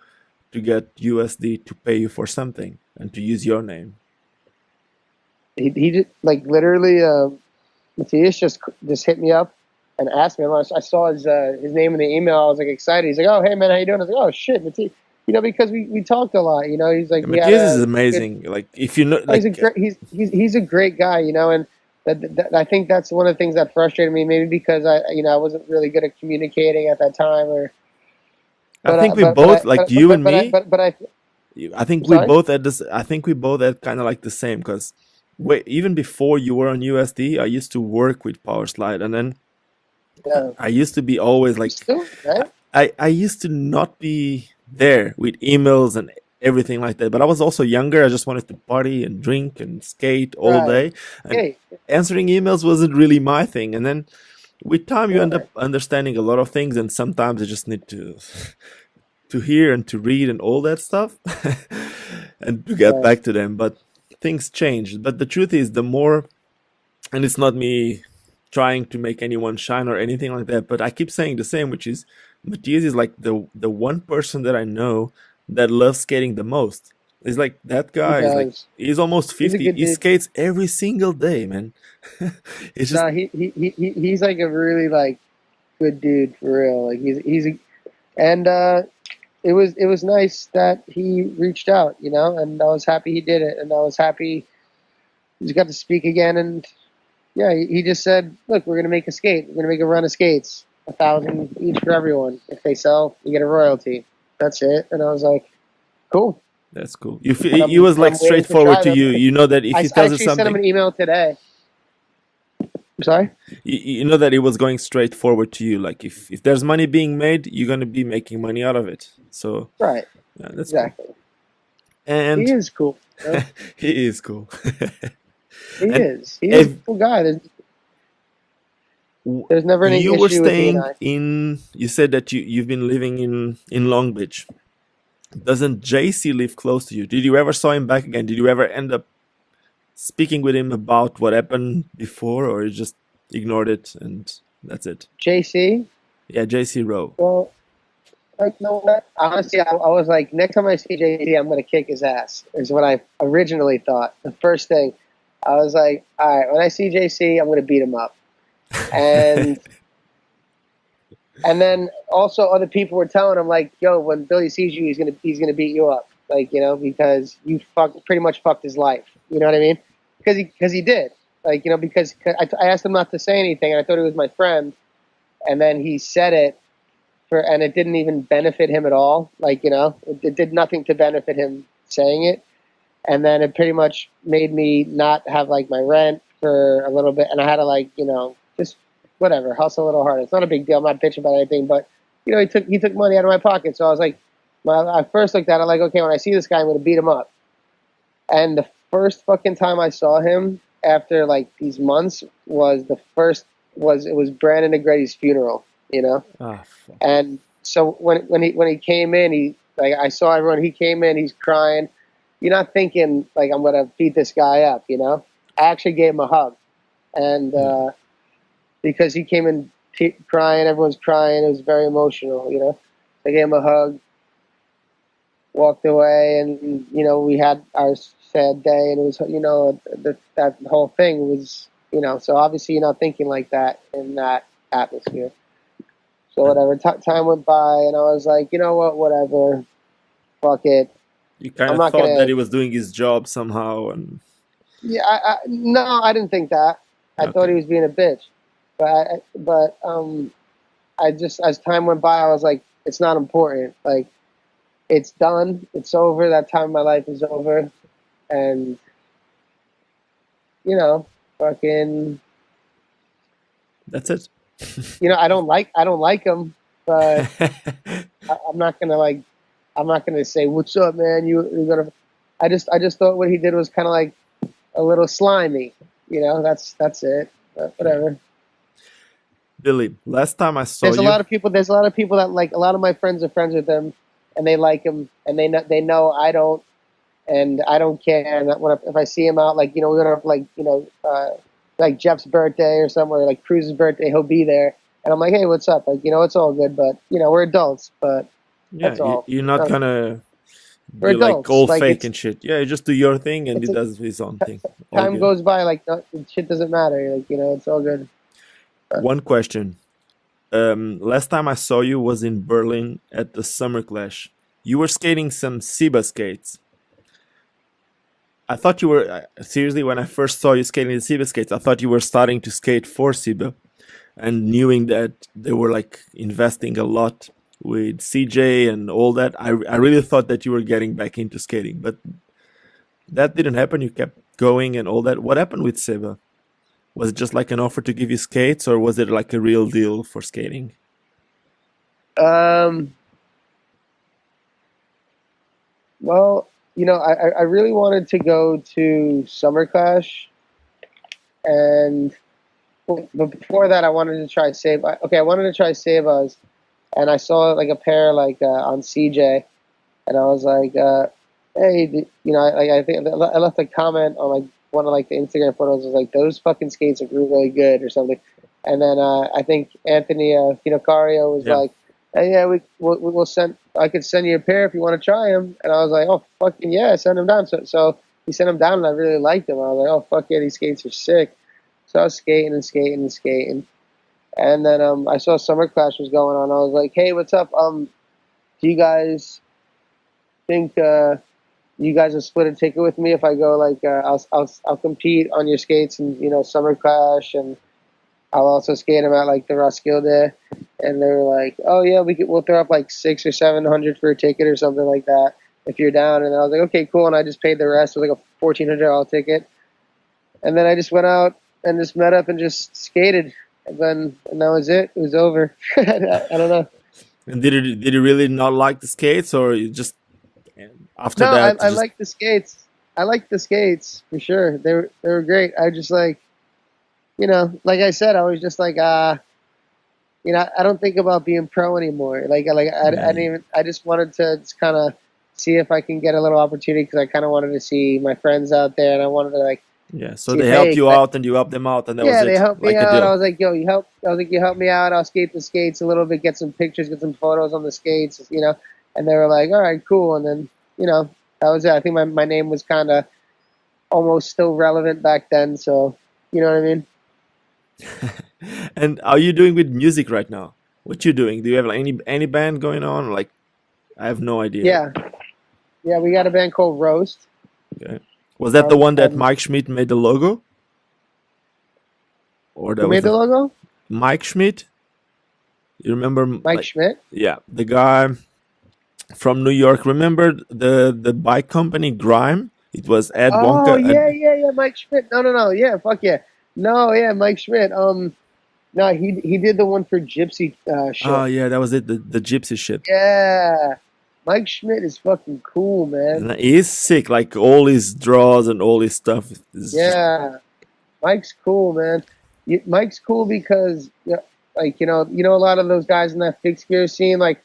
to get USD to pay you for something and to use your name? he just like literally, Matthias just hit me up and asked me. I saw his name in the email. I was like excited. He's like, "Oh, hey man, how you doing?" I was like, "Oh shit, Matthias." Because we talked a lot. He's like, Yeah, we had Matthias is a good. amazing. Like, if you know, He's a like, great. He's a great guy. And I think that's one of the things that frustrated me. Maybe because I wasn't really good at communicating at that time, or I but think we both, like you and me, but I. I think I'm we sorry. both had this. I think we both had kind of like the same. Because wait, even before you were on USD, I used to work with Powerslide, and then Yeah. I used to be always You like, still right? I used to not be there with emails and everything like that. But I was also younger. I just wanted to party and drink and skate all Right. day, and Hey. answering emails wasn't really my thing. And then with time, you end Right. up understanding a lot of things, and sometimes you just need to hear and to read and all that stuff and to get Right. back to them. But things change. But the truth is, the more, and it's not me trying to make anyone shine or anything like that, but I keep saying the same, which is Matthias is like the one person that I know that loves skating the most. It's like that He guy is like, does. he's almost He's a 50. good He dude. skates every single day, man. It's just No, he's like a really like good dude for real. Like and it was nice that he reached out, and I was happy he did it, and I was happy he's got to speak again. And yeah, he just said, "Look, we're gonna make a skate. We're gonna make a run of skates, 1,000 each for everyone. If they sell, you get a royalty. That's it." And I was like, "Cool." that's cool. You And he was like I'm waiting to straightforward try to them. you. You know that if I he tells you actually sent him something, an email today. I'm sorry. you know that it was going straight forward to you. Like, if there's money being made, you're gonna be making money out of it. So Right. yeah, that's cool. Exactly. He And is cool. he is cool. He And is. He is a if cool guy. There's never any you were issue with he and staying I. in, you said that you've been living in Long Beach. Doesn't JC live close to you? Did you ever saw him back again? Did you ever end up speaking with him about what happened before, or you just ignored it and that's it? JC. Yeah, JC Rowe. Well, like no, honestly, I was like, next time I see JC, I'm gonna kick his ass. Is what I originally thought. The first thing, I was like, all right, when I see JC, I'm gonna beat him up. And and then also other people were telling him like, yo, when Billy sees you, he's gonna beat you up, like because you pretty much fucked his life. You know what I mean? Because he did, like because I asked him not to say anything, and I thought he was my friend, and then he said it. And it didn't even benefit him at all. Like, it did nothing to benefit him saying it. And then it pretty much made me not have like my rent for a little bit. And I had to like, just whatever, hustle a little harder. It's not a big deal. I'm not bitching about anything, but he took money out of my pocket. So I was like, I first looked at it like, okay, when I see this guy, I'm going to beat him up. And the first fucking time I saw him after like these months, was the first was it was Brandon Negretti's funeral, you know. Ah, fuck. And so when he came in, he like I saw everyone. He came in, he's crying. You're not thinking like I'm gonna beat this guy up, you know. I actually gave him a hug, and Yeah. because he came in crying, everyone's crying. It was very emotional, you know. I gave him a hug, walked away, and you know we had our sad day, and it was you know that whole thing was you know. So obviously you're not thinking like that in that atmosphere. So And whatever, time went by, and I was like, you know what, whatever, fuck it. you kind I'm of not thought that gonna. he was doing his job somehow, and Yeah, no, I didn't think that. I thought he okay. was being a bitch, but I just as time went by, I was like, it's not important. Like it's done, it's over. That time of my life is over, and you know, fucking, That's it. you know, I don't like him, but I'm not gonna like, I'm not gonna say what's up, man. You're gonna. I just thought what he did was kind of like a little slimy. You know, that's it. But Yeah. whatever. Billy, last time I saw There's a you, lot of people. There's a lot of people that like. A lot of my friends are friends with him, and they like him, and they know I don't, and I don't care. And if I see him out, like you know, we're gonna like you know, like Jeff's birthday or somewhere, like Cruz's birthday, he'll be there, and I'm like, hey, what's up? Like you know, it's all good, but you know, we're adults, but yeah, that's all. you're not Uh, gonna we're be like adults. all Like fake and shit. Yeah, you just do your thing, and he it's a, does his own thing. All time good. goes by, like shit doesn't matter. Like you know, it's all good. One question. Last time I saw you was in Berlin at the Summer Clash. You were skating some Siba skates. I thought you were seriously when I first saw you skating the Siba skates. I thought you were starting to skate for Siba, and knowing that they were like investing a lot with CJ and all that. I really thought that you were getting back into skating, but that didn't happen. You kept going and all that. What happened with Siba? Was it just like an offer to give you skates, or was it like a real deal for skating? Um, well, you know, I really wanted to go to Summer Clash, and but before that, I wanted to try Save. Okay, I wanted to try Save Us, and I saw like a pair like on CJ, and I was like, hey, you know, I think I left a comment on like one of like the Instagram photos. I was like, those fucking skates are really good or something. And then I think Anthony Finocario was Yeah. like, hey, yeah, we'll send. I could send you a pair if you want to try them. And I was like, oh fucking yeah, send them down. So he sent them down, and I really liked them. I was like, oh fuck yeah, these skates are sick. So I was skating and skating and skating. And then I saw Summer Clash was going on. I was like, hey, what's up? Do you guys think you guys will split a ticket with me if I go? Like, I'll compete on your skates and you know Summer Clash, and I'll also skate them at like the Roskilde. And they were like, oh yeah, we'll throw up like 600 or 700 for a ticket or something like that if you're down. And I was like, okay, cool. And I just paid the rest. It was like a $1,400 ticket. And then I just went out and just met up and just skated. And that was it. It was over. I don't know. And did you really not like the skates, or you just after No, that you I just like the skates. I like the skates for sure. They were great. I just like you know, like I said, I was just like you know, I don't think about being pro anymore. I didn't yeah, even. I just wanted to just kind of see if I can get a little opportunity because I kind of wanted to see my friends out there, and I wanted to like yeah. So see if they helped hey, you out, and you helped them out, and that was yeah, they it, helped me like a out. I deal. was like, yo, you help. I was like, you help me out. I'll skate the skates a little bit, get some pictures, get some photos on the skates, you know. And they were like, all right, cool. And then you know, that was it. I think my name was kind of almost still relevant back then. So you know what I mean? And how are you doing with music right now? What you doing? Do you have like any band going on? Like I have no idea. Yeah, yeah. We got a band called Roast. Okay. Was that the one that And Mike Schmidt made the logo, or who that was made the logo? Mike Schmidt? You remember, Mike like, Schmidt. yeah, the guy from New York. Remember the bike company Grime? It was Ed Oh Wonka. yeah, yeah, yeah. Mike Schmidt. No. Yeah, fuck yeah. No, yeah, Mike Schmidt. No, he did the one for Gypsy Oh shit. yeah, that was it. The gypsy shit. Yeah, Mike Schmidt is fucking cool, man. And he's sick. Like all his draws and all his stuff is just Yeah, Mike's cool, man. Mike's cool because, like, a lot of those guys in that fixed gear scene, like,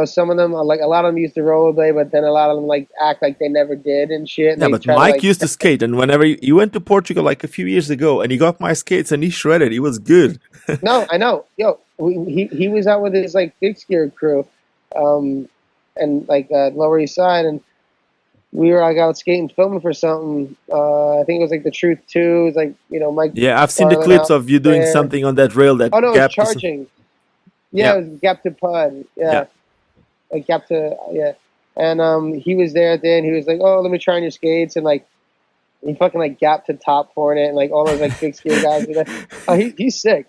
some of them are like, a lot of them used to rollerblade, but then a lot of them like act like they never did and shit, and Yeah, they but try to Mike like. used to skate, and whenever you went to Portugal like a few years ago, and he got my skates and he shredded, he was good. No, I know. He was out with his like fixed gear crew, um, and like Lower East Side, and we were like out skating, filming for something. I think it was like the Truth 2. It was like Mike Yeah, I've seen the Farland clips out of you doing there. something on that rail Oh that no, it was gap to charging. Yeah, yeah, it was Gap to Pud. yeah. Yeah, like Gap to yeah. And he was there at the end. He was like, "Oh, let me try on your skates," and like he fucking like Gap to Top Hornet, and like all those like fixed gear guys were there. Oh, he's sick.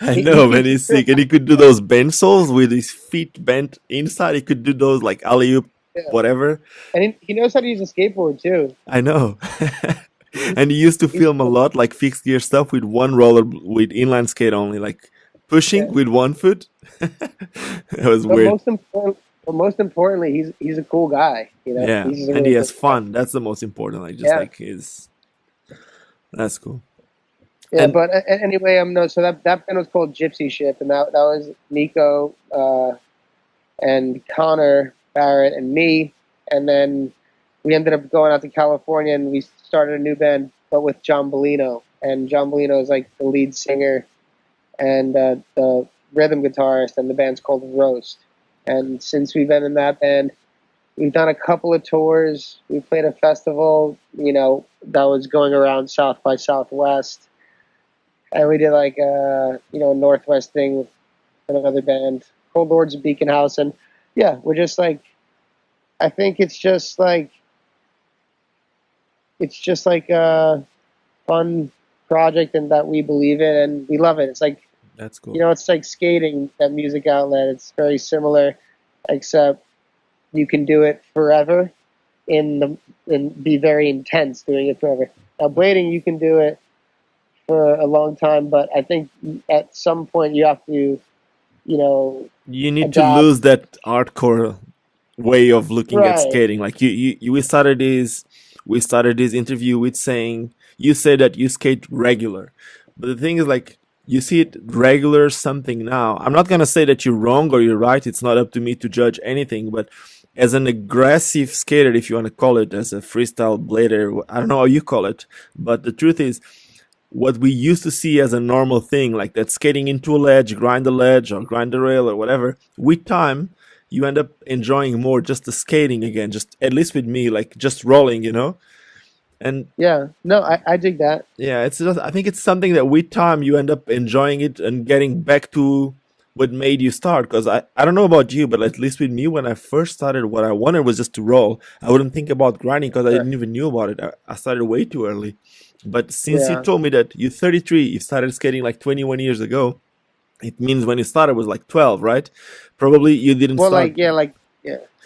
I know, man, He's he's real sick. And he could do those bend soles with his feet bent inside. He could do those like alley oop, yeah. whatever. And he knows how to use a skateboard too. I know. He's, And he used to he's film a lot like fixed gear stuff with one roller, with inline skate only, like pushing yeah. with one foot. That was But weird. most importantly, he's a cool guy. Yeah, He's just a and he really has cool guy. fun. That's the most important. Like just Yeah, like his. That's cool. yeah. And But anyway, no. So that band was called Gypsy Ship, and that was Nico and Connor Barrett and me, and then we ended up going out to California and we started a new band, but with John Bellino. And John Bellino is like the lead singer and the rhythm guitarist, and the band's called Roast. And since we've been in that band, we've done a couple of tours. We played a festival, that was going around South by Southwest, and we did like a Northwest thing with another band called Lords of Beacon House, and yeah, we're just like, I think it's just like a fun project, and that we believe in and we love it. It's like, that's cool. it's like skating, that music outlet. It's very similar, except you can do it forever and be very intense doing it forever. Now, blading, you can do it for a long time, but I think at some point you have to, You need to adapt. lose that hardcore way of looking at Right. skating. Like we started this interview with saying you say that you skate regular, but the thing is like you see it regular something now. I'm not gonna say that you're wrong or you're right. It's not up to me to judge anything, but as an aggressive skater, if you want to call it, as a freestyle blader, I don't know how you call it, but the truth is what we used to see as a normal thing, like that skating into a ledge or grind the rail or whatever, with time, you end up enjoying more just the skating again, just at least with me, like just rolling. And Yeah. No, I dig that. yeah, it's just, I think it's something that with time you end up enjoying it and getting back to what made you start. Because I don't know about you, but at least with me, when I first started, what I wanted was just to roll. I wouldn't think about grinding because I Sure. didn't even knew about it. I started way too early. But since you Yeah. told me that you're 33, you started skating like 21 years ago, it means when you started was like 12, right? Probably you didn't Well, start.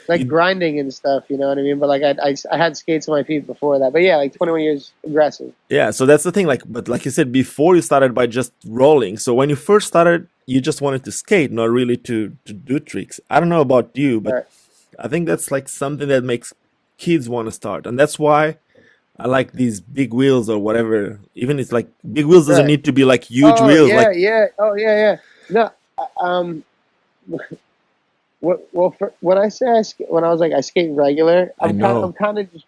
like You, grinding and stuff, you know what I mean? But like I had skates on my feet before that. But yeah, like 21 years aggressive. yeah, so that's the thing. Like, but like you said before, you started by just rolling. So when you first started, you just wanted to skate, not really to do tricks. I don't know about you, but Right. I think that's like something that makes kids want to start, and that's why I like these big wheels or whatever. Even it's like big wheels doesn't Right. need to be like huge Oh wheels. yeah, Like yeah. Oh yeah, yeah. No, when I say when I was like I skate regular, I know, I'm kind of just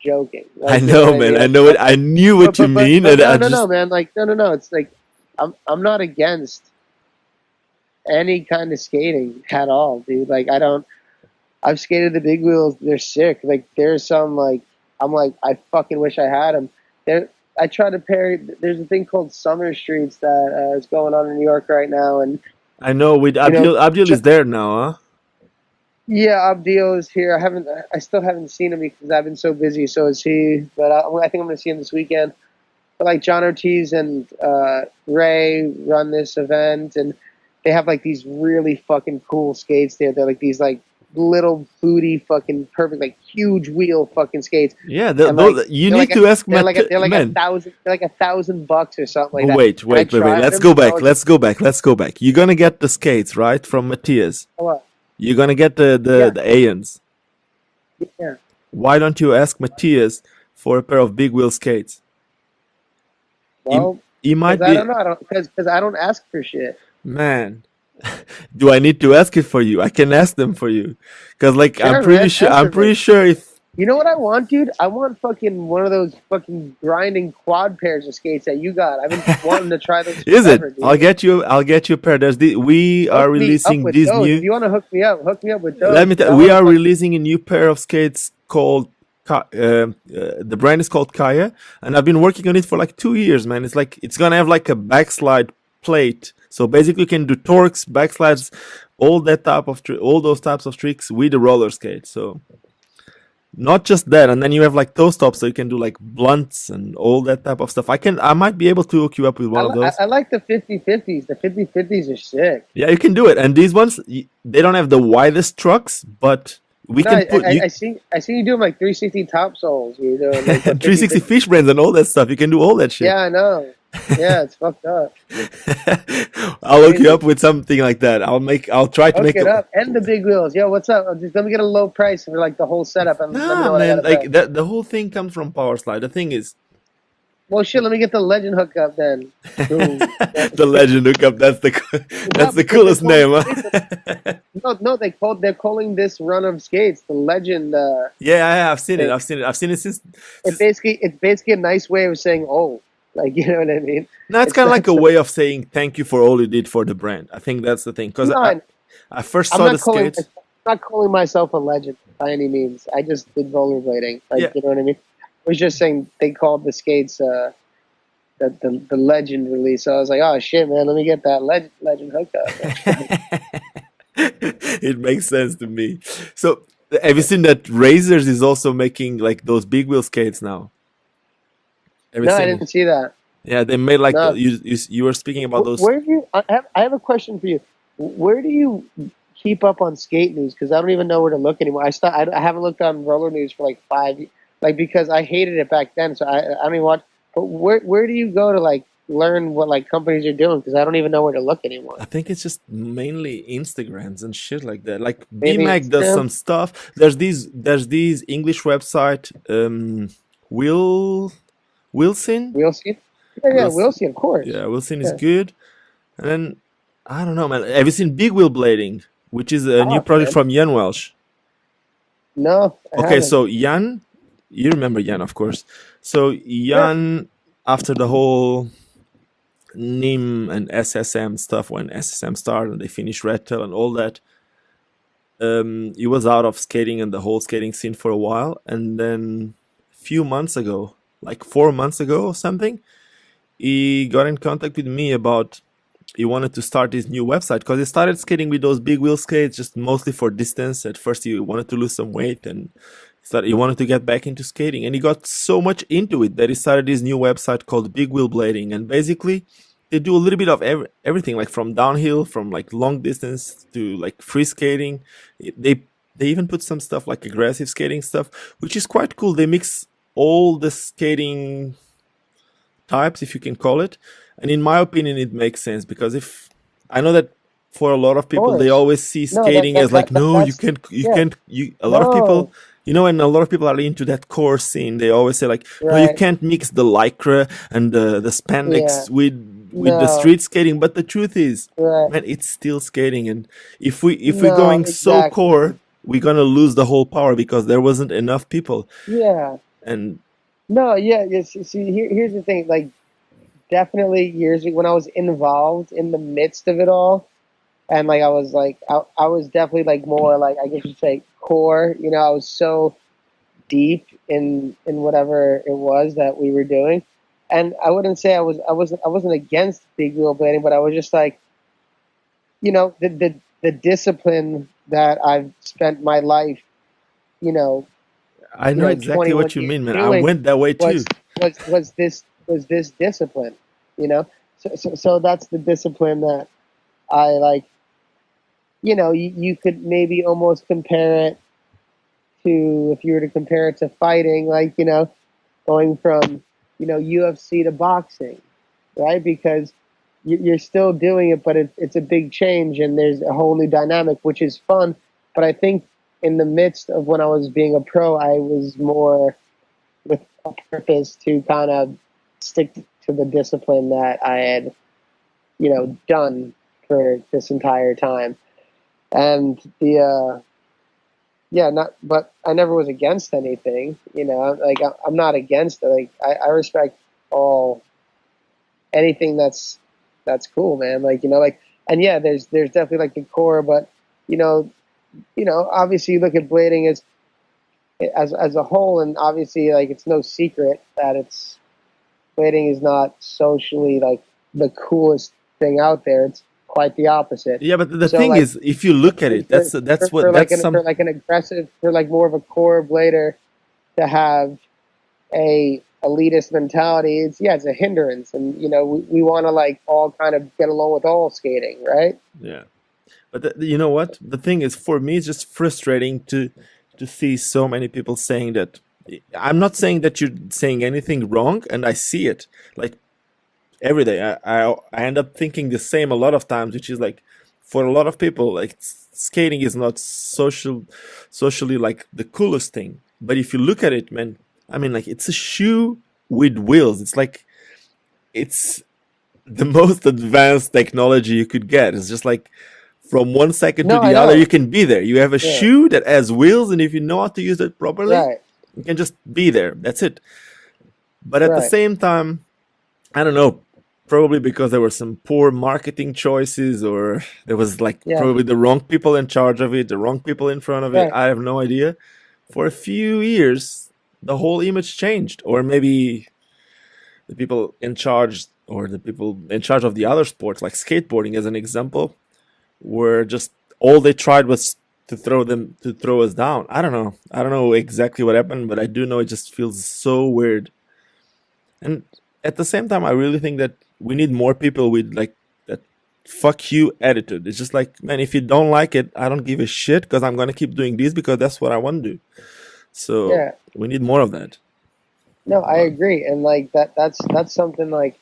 joking. I Like, you know know, what I man. mean? I Like, know it. I knew what you mean, but and no, I no, just no, man. Like, no, no, no. It's like I'm not against any kind of skating at all, dude. Like, I've skated the big wheels. They're sick. Like, there's some like I'm like I fucking wish I had them. There, I try to pair. There's a thing called Summer Streets that is going on in New York right now, and I know with you know, Abdul. Abdul is there now, huh? yeah, Abdil is here. I still haven't seen him because I've been so busy. So is he. But I think I'm going to see him this weekend. But like John Ortiz and Ray run this event, and they have like these really fucking cool skates there. They're like these like little booty fucking perfect like huge wheel fucking skates, Yeah, and like you need to ask Matt. they're like Man, $1,000 or something like but that. wait, And I wait, wait, wait. tried Let's them, go and I back. was like, Let's go back. Let's go back. You're gonna get the skates right from Matthias. what? You're gonna get Yeah, the Aeons. yeah. Why don't you ask Matthias for a pair of big wheel skates? Im- Well, You Because might I be, don't know. I don't because I don't ask for shit. man. Do I need to ask it for you? I can ask them for you, because like Sure, man. Ask I'm for me. pretty sure if You know what I want, dude? I want fucking one of those fucking grinding quad pairs of skates that you got. I've been wanting to try those is it, forever, dude. I'll get you a pair. We are Hook me up releasing with these those. If new. you want to hook me up with Let those me because tell. I We want to are fucking. releasing a new pair of skates called. The brand is called Kaya, and I've been working on it for like 2 years, man. It's like it's gonna have like a backslide plate, so basically you can do torques, backslides, all those types of tricks with the roller skate. So not just that, and then you have like toe stops, so you can do like blunts and all that type of stuff. I might be able to hook you up with one of those. I like the 50/50s. The 50/50s are sick. Yeah, you can do it. And these ones, they don't have the widest trucks, but we No, can put you I see you doing like 360 top soles. You're doing like the 360 50/50. fish brands and all that stuff. You can do all that shit. Yeah, I know. Yeah, it's fucked up. I'll hook you Crazy. up with something like that. I'll try to Hook make it a. up. And the big wheels. Yo, what's up? Just let me get a low price for like the whole setup and let me Nah, know what I man, gotta pay. like that. The whole thing comes from Power Slide. The thing is, Well, shit. Let me get the legend hookup then. Boom. the legend hookup. Yeah, That's the because they're coolest calling name. the Huh? no, they're calling this run of skates the legend. Yeah, I've seen it. Thing. I've seen it It since. basically it's basically a nice way of saying oh, like you know what I mean. No, it's It's kind of like not a so. way of saying thank you for all you did for the brand. I think that's the thing. Because No, I first I'm saw the not calling skates. I'm not calling myself a legend by any means. I just did rollerblading, like Yeah, you know what I mean. I was just saying they called the skates the legend release. So I was like, oh shit, man, let me get that legend hookup. it makes sense to me. So, have you seen that Razors is also making like those big wheel skates now? Have you No, I seen it? didn't see that. Yeah, they made like No, you were speaking about those. where do you? I have a question for you. Where do you keep up on skate news? Because I don't even know where to look anymore. I haven't looked on roller news for like 5 years. Like because I hated it back then, so I don't even watch. But where do you go to like learn what like companies are doing? Because I don't even know where to look anymore. I think it's just mainly Instagrams and shit like that. Like Maybe BMAC does Instagram. some stuff. There's these English website. Will Wilson. We'll see. Yeah, we'll Wilson. see. Of course. Yeah, Wilson is Yeah. good. And then I don't know, man. Have you seen Big Wheel Blading, which is a new Fuck, project man. from Jan Welsh? No, I Okay, haven't. so Jan, you remember Jan, of course. So Yeah. Jan, after the whole NIM and SSM stuff, when SSM started and they finished Red Tail and all that, he was out of skating and the whole skating scene for a while. And then a few months ago, like 4 months ago or something, he got in contact with me about he wanted to start his new website because he started skating with those big wheel skates just mostly for distance. At first he wanted to lose some weight and he wanted to get back into skating, and he got so much into it that he started his new website called Big Wheel Blading. And basically they do a little bit of everything, like from downhill, from like long distance to like free skating. They even put some stuff like aggressive skating stuff, which is quite cool. They mix all the skating types, if you can call it. And in my opinion, it makes sense because if I know that for a lot of Of people, they course. always see No, skating as like, no, that's you yeah. can't, you. A lot of people, No. and a lot of people are into that core scene. They always say like, no, you Right. can't mix the lycra and the Yeah. spandex with the No. street skating. But the truth is, Right. man, it's still skating. And if we're No. going so core, Exactly. we're gonna lose the whole power because there wasn't enough people. Yeah. And No. Yeah. Yes. See, here's the thing. Like, definitely years ago when I was involved in the midst of it all, and I was definitely like more like I guess you'd say core. You know, I was so deep in whatever it was that we were doing. And I wouldn't say I wasn't against big wheel blading, but I was just like, you know, the discipline that I've spent my life, you know, I know exactly 21 what you years mean, man. I doing went that way too. was was this discipline, you know. So that's the discipline that I like. You know, you could maybe almost compare it to if you were to compare it to fighting, like going from UFC to boxing, right? Because you're still doing it, but it's a big change, and there's a whole new dynamic, which is fun. But I think in the midst of when I was being a pro, I was more with a purpose to kind of stick to the discipline that I had, done for this entire time. And yeah, not, but I never was against anything, like I'm not against it. Like I respect all, anything that's cool, man. Like, and yeah, there's definitely like the core, but you know, obviously you look at blading as a whole, and obviously like it's no secret that it's blading is not socially like the coolest thing out there. It's quite the opposite. Yeah, but the So thing like is, if you look at it, for like an aggressive, for like more of a core blader to have a elitist mentality, it's a hindrance, and we want to like all kind of get along with all skating, right? yeah. But you know what? The thing is, for me, it's just frustrating to see so many people saying that. I'm not saying that you're saying anything wrong, and I see it like every day. I end up thinking the same a lot of times, which is like, for a lot of people, like skating is not socially like the coolest thing. But if you look at it, man, I mean, like it's a shoe with wheels. It's like it's the most advanced technology you could get. It's just like from one second to No, I the other, you know. can be there. You have a Yeah, shoe that has wheels, and if you know how to use it properly, right, you can just be there. That's it. But at the right. same time, I don't know, probably because there were some poor marketing choices, or there was like Yeah, probably the wrong people in charge of it, the wrong people in front of it. right. I have no idea. For a few years, the whole image changed, or maybe the people in charge, or the people in charge of the other sports, like skateboarding as an example, were just, all they tried was to throw us down. I don't know exactly what happened, but I do know it just feels so weird. And at the same time, I really think that we need more people with like that fuck you attitude. It's just like, man, if you don't like it, I don't give a shit, because I'm gonna keep doing this because that's what I want to do. So Yeah. we need more of that. No, I But agree, and like that's something like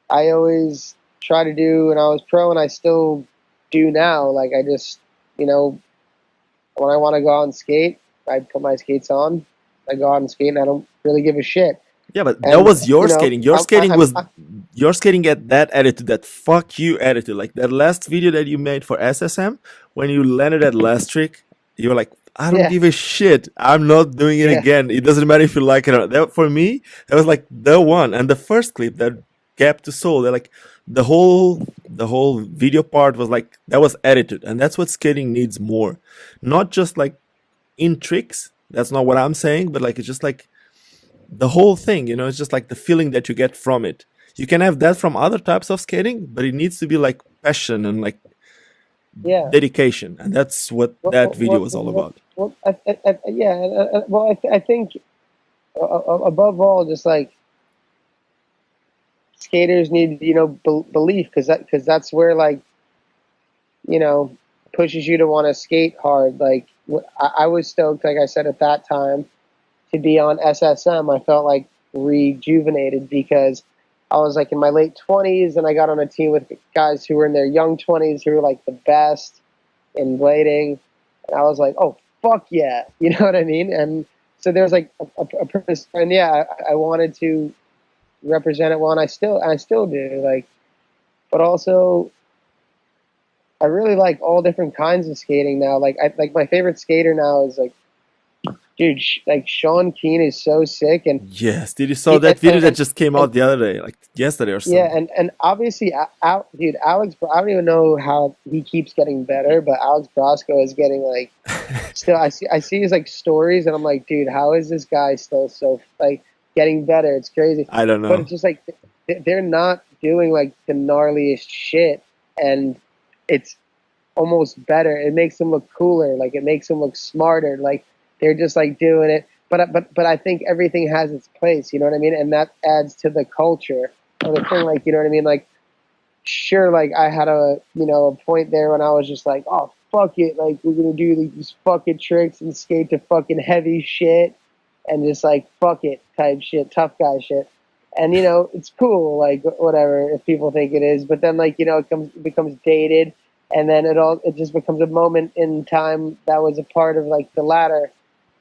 I always try to do when I was pro, and I still do now. Like I just, you know, when I want to go out and skate, I put my skates on. I go out and skate, and I don't really give a shit. yeah, but that And was your skating. Your skating was, I your skating at that attitude, that fuck you attitude. Like that last video that you made for SSM, when you landed that last trick, you were like, I don't yeah, give a shit. I'm not doing it yeah, again. It doesn't matter if you like it or not. That, for me, that was like the one. And the first clip, that Gap to Soul, they're like the whole video part was like, that was attitude. And that's what skating needs more. Not just like in tricks. That's not what I'm saying, but like it's just like the whole thing, it's just like the feeling that you get from it. You can have that from other types of skating, but it needs to be like passion and like yeah. dedication, and that's what that video was all about. Yeah. Well, I think above all, just like skaters need, belief, because that's where like, you know, pushes you to want to skate hard. Like I was stoked, like I said at that time, to be on SSM. I felt like rejuvenated because I was like in my late 20s, and I got on a team with guys who were in their young 20s who were like the best in blading. And I was like, oh, fuck yeah. You know what I mean? And so there was like a purpose. And yeah, I wanted to represent it well, and I still do. Like, but also, I really like all different kinds of skating now. Like, like my favorite skater now is like, dude, like Sean Keen is so sick, and Yes, did you saw that video that just came and out the other day, like yesterday or yeah, something? and obviously, dude, Alex. I don't even know how he keeps getting better, but Alex Brosco is getting like still. I see his like stories, and I'm like, dude, how is this guy still so like getting better? It's crazy, I don't but know. it's just like they're not doing like the gnarliest shit, and it's almost better. It makes them look cooler. Like it makes them look smarter. Like they're just like doing it. But I think everything has its place. You know what I mean? And that adds to the culture of the thing. Like, you know what I mean? Like, sure. Like I had a point there when I was just like, oh fuck it. Like we're gonna do these fucking tricks and skate to fucking heavy shit and just like fuck it type shit, tough guy shit. And it's cool, like whatever if people think it is, but then like it becomes dated, and then it just becomes a moment in time that was a part of like the ladder,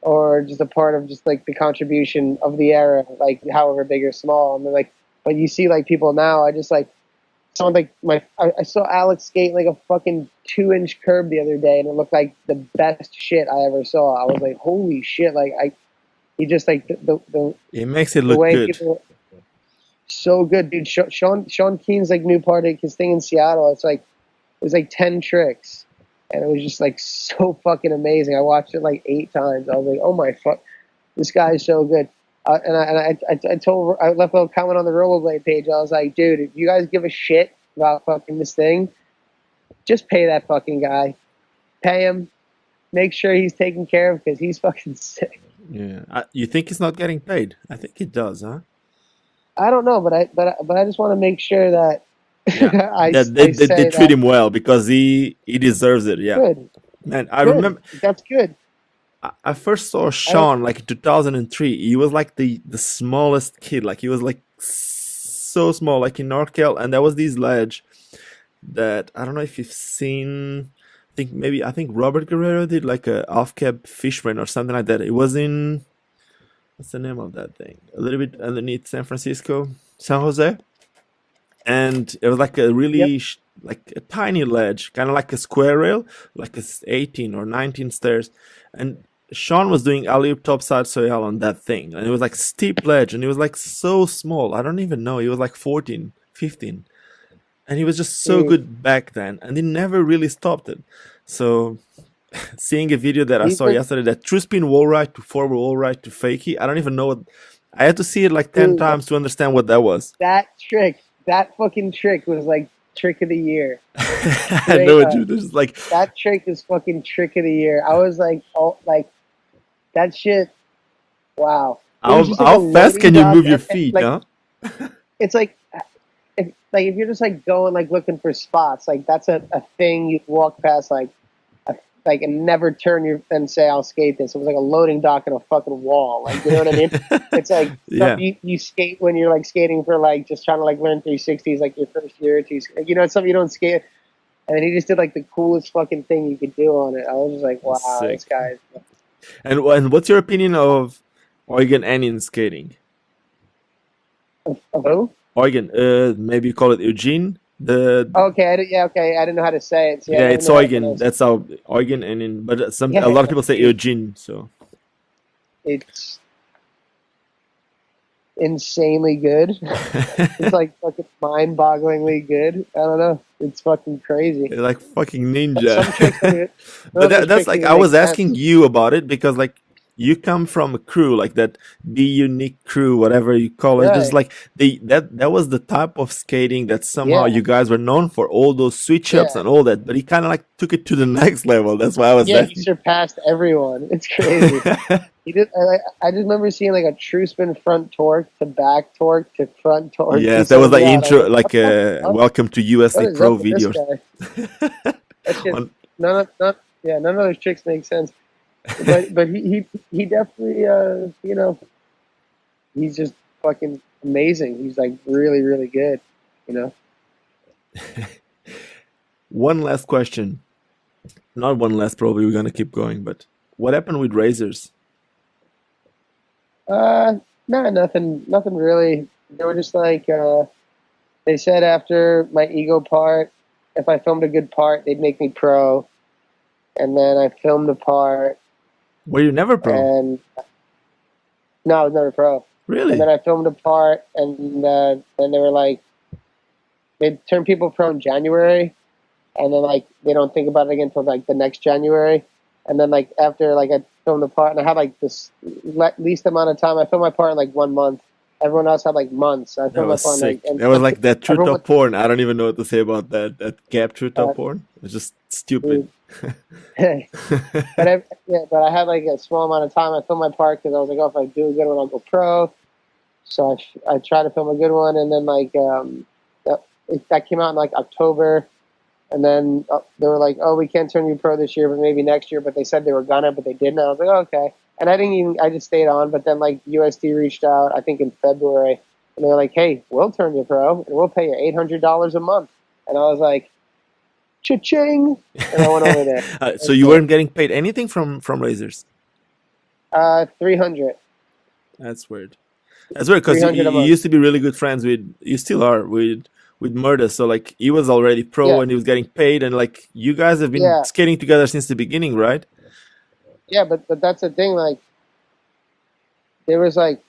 or just a part of just like the contribution of the era, like however big or small. And then like, but you see like people now, I just like someone like I saw Alex skate like a fucking 2-inch curb the other day, and it looked like the best shit I ever saw. I was like, holy shit! Like he just like It makes it the look way good. people so good, dude. Sean Keen's like new part of his thing in Seattle. It was like 10 tricks, and it was just like so fucking amazing. I watched it like 8 times. I was like, oh my fuck, this guy is so good. I left a comment on the rollerblade page. I was like, dude, if you guys give a shit about fucking this thing, just pay that fucking guy. Pay him. Make sure he's taken care of because he's fucking sick. Yeah, you think he's not getting paid? I think he does, huh? I don't know, but I just want to make sure that Yeah, I that they say treat that him well because he deserves it. Yeah, good, man. I good. remember That's good. I first saw I don't. Sean like in 2003. He was like the smallest kid. Like he was like so small, like in Norkel, and there was this ledge that I don't know if you've seen. I think Robert Guerrero did like a off cab fishman or something like that. It was in what's the name of that thing? A little bit underneath San Francisco, San Jose, and it was like a Yep. really like a tiny ledge, kind of like a square rail, like a 18 or 19 stairs, and Sean was doing alley topside soil on that thing, and it was like steep ledge, and it was like so small. I don't even know. He was like 14, 15, and he was just so Mm. good back then, and he never really stopped it. So seeing a video that I He's saw like, yesterday, that true spin wall ride to forward wall ride to fakie, I don't even know what. I had to see it like 10 dude, times to understand what that was. that fucking trick was like trick of the year. I Straight know it, up. dude. It's like That trick is fucking trick of the year. I was like, oh, like that shit. Wow. It was just like a how fast loading can you dock. move your feet, Like huh? it's like if you're just like going like looking for spots, like that's a thing you walk past like and never turn your and say I'll skate this. It was like a loading dock in a fucking wall. Like you know what I mean? It's like Yeah, you skate when you're like skating for like just trying to like learn 360s like your first year or two. You know, it's something you don't skate. And then he just did like the coolest fucking thing you could do on it. I was just like, that's wow, this sick. guy. And what's your opinion of Eugen Enin skating? Who? Eugen, maybe you call it Eugene. The Okay, yeah, okay. I didn't know how to say it. So yeah, I Yeah, didn't it's know how to Eugen. pronounce it. That's how Eugen Enin. But a Yeah, lot of people say Eugene. So it's insanely good. It's like fucking mind-bogglingly good. I don't know. It's fucking crazy. like fucking ninja. Some tricks don't even, none But of those that's tricks like even I make was asking sense. you about it because like you come from a crew like that, be unique crew, whatever you call it. Just Right. like that was the type of skating that somehow Yeah. you guys were known for, all those switch ups Yeah. and all that. But he kind of like took it to the next level. That's why I was Yeah, he asking. surpassed everyone. It's crazy. He did. I just remember seeing like a true spin front torque to back torque to front torque to Yes, that was something the out. I was intro, like, like welcome to what USA is Pro up with this videos. guy? That shit. On- None of those tricks make sense. But he definitely he's just fucking amazing. He's like really really good. You know. One last question. Not one last, probably we're gonna keep going, but what happened with razors? No, nothing really. They were just like they said after my ego part, if I filmed a good part, they'd make me pro. And then I filmed a part, Were you never pro? and no, I was never pro. And Really? then I filmed a part, and then they were like, they turn people pro in January, and then like they don't think about it again until like the next January. And then like after like I filmed the part, and I had like this least amount of time. I filmed my part in like 1 month. Everyone else had like months. I That filmed my was part in like sick. That was like that true everyone top porn. I don't even know what to say about that. That gap true top uh, porn. It was just stupid. but I had like a small amount of time. I filmed my part because I was like, oh, if I do a good one, I'll go pro. So I tried to film a good one, and then like that came out in like October, and then they were like, oh, we can't turn you pro this year, but maybe next year. But they said they were gonna, but they didn't. I was like, oh, okay, and I didn't even. I just stayed on. But then like USD reached out, I think in February, and they were like, hey, we'll turn you pro, and we'll pay you $800 a month. And I was like, cha-ching, and I went over there. So you weren't getting paid anything from razors? 300. That's weird. That's weird because Three you hundred a month. used to be really good friends with, you still are with Murda. So like he was already pro Yeah, and he was getting paid, and like you guys have been yeah, skating together since the beginning, right? yeah. But that's the thing. Like there was like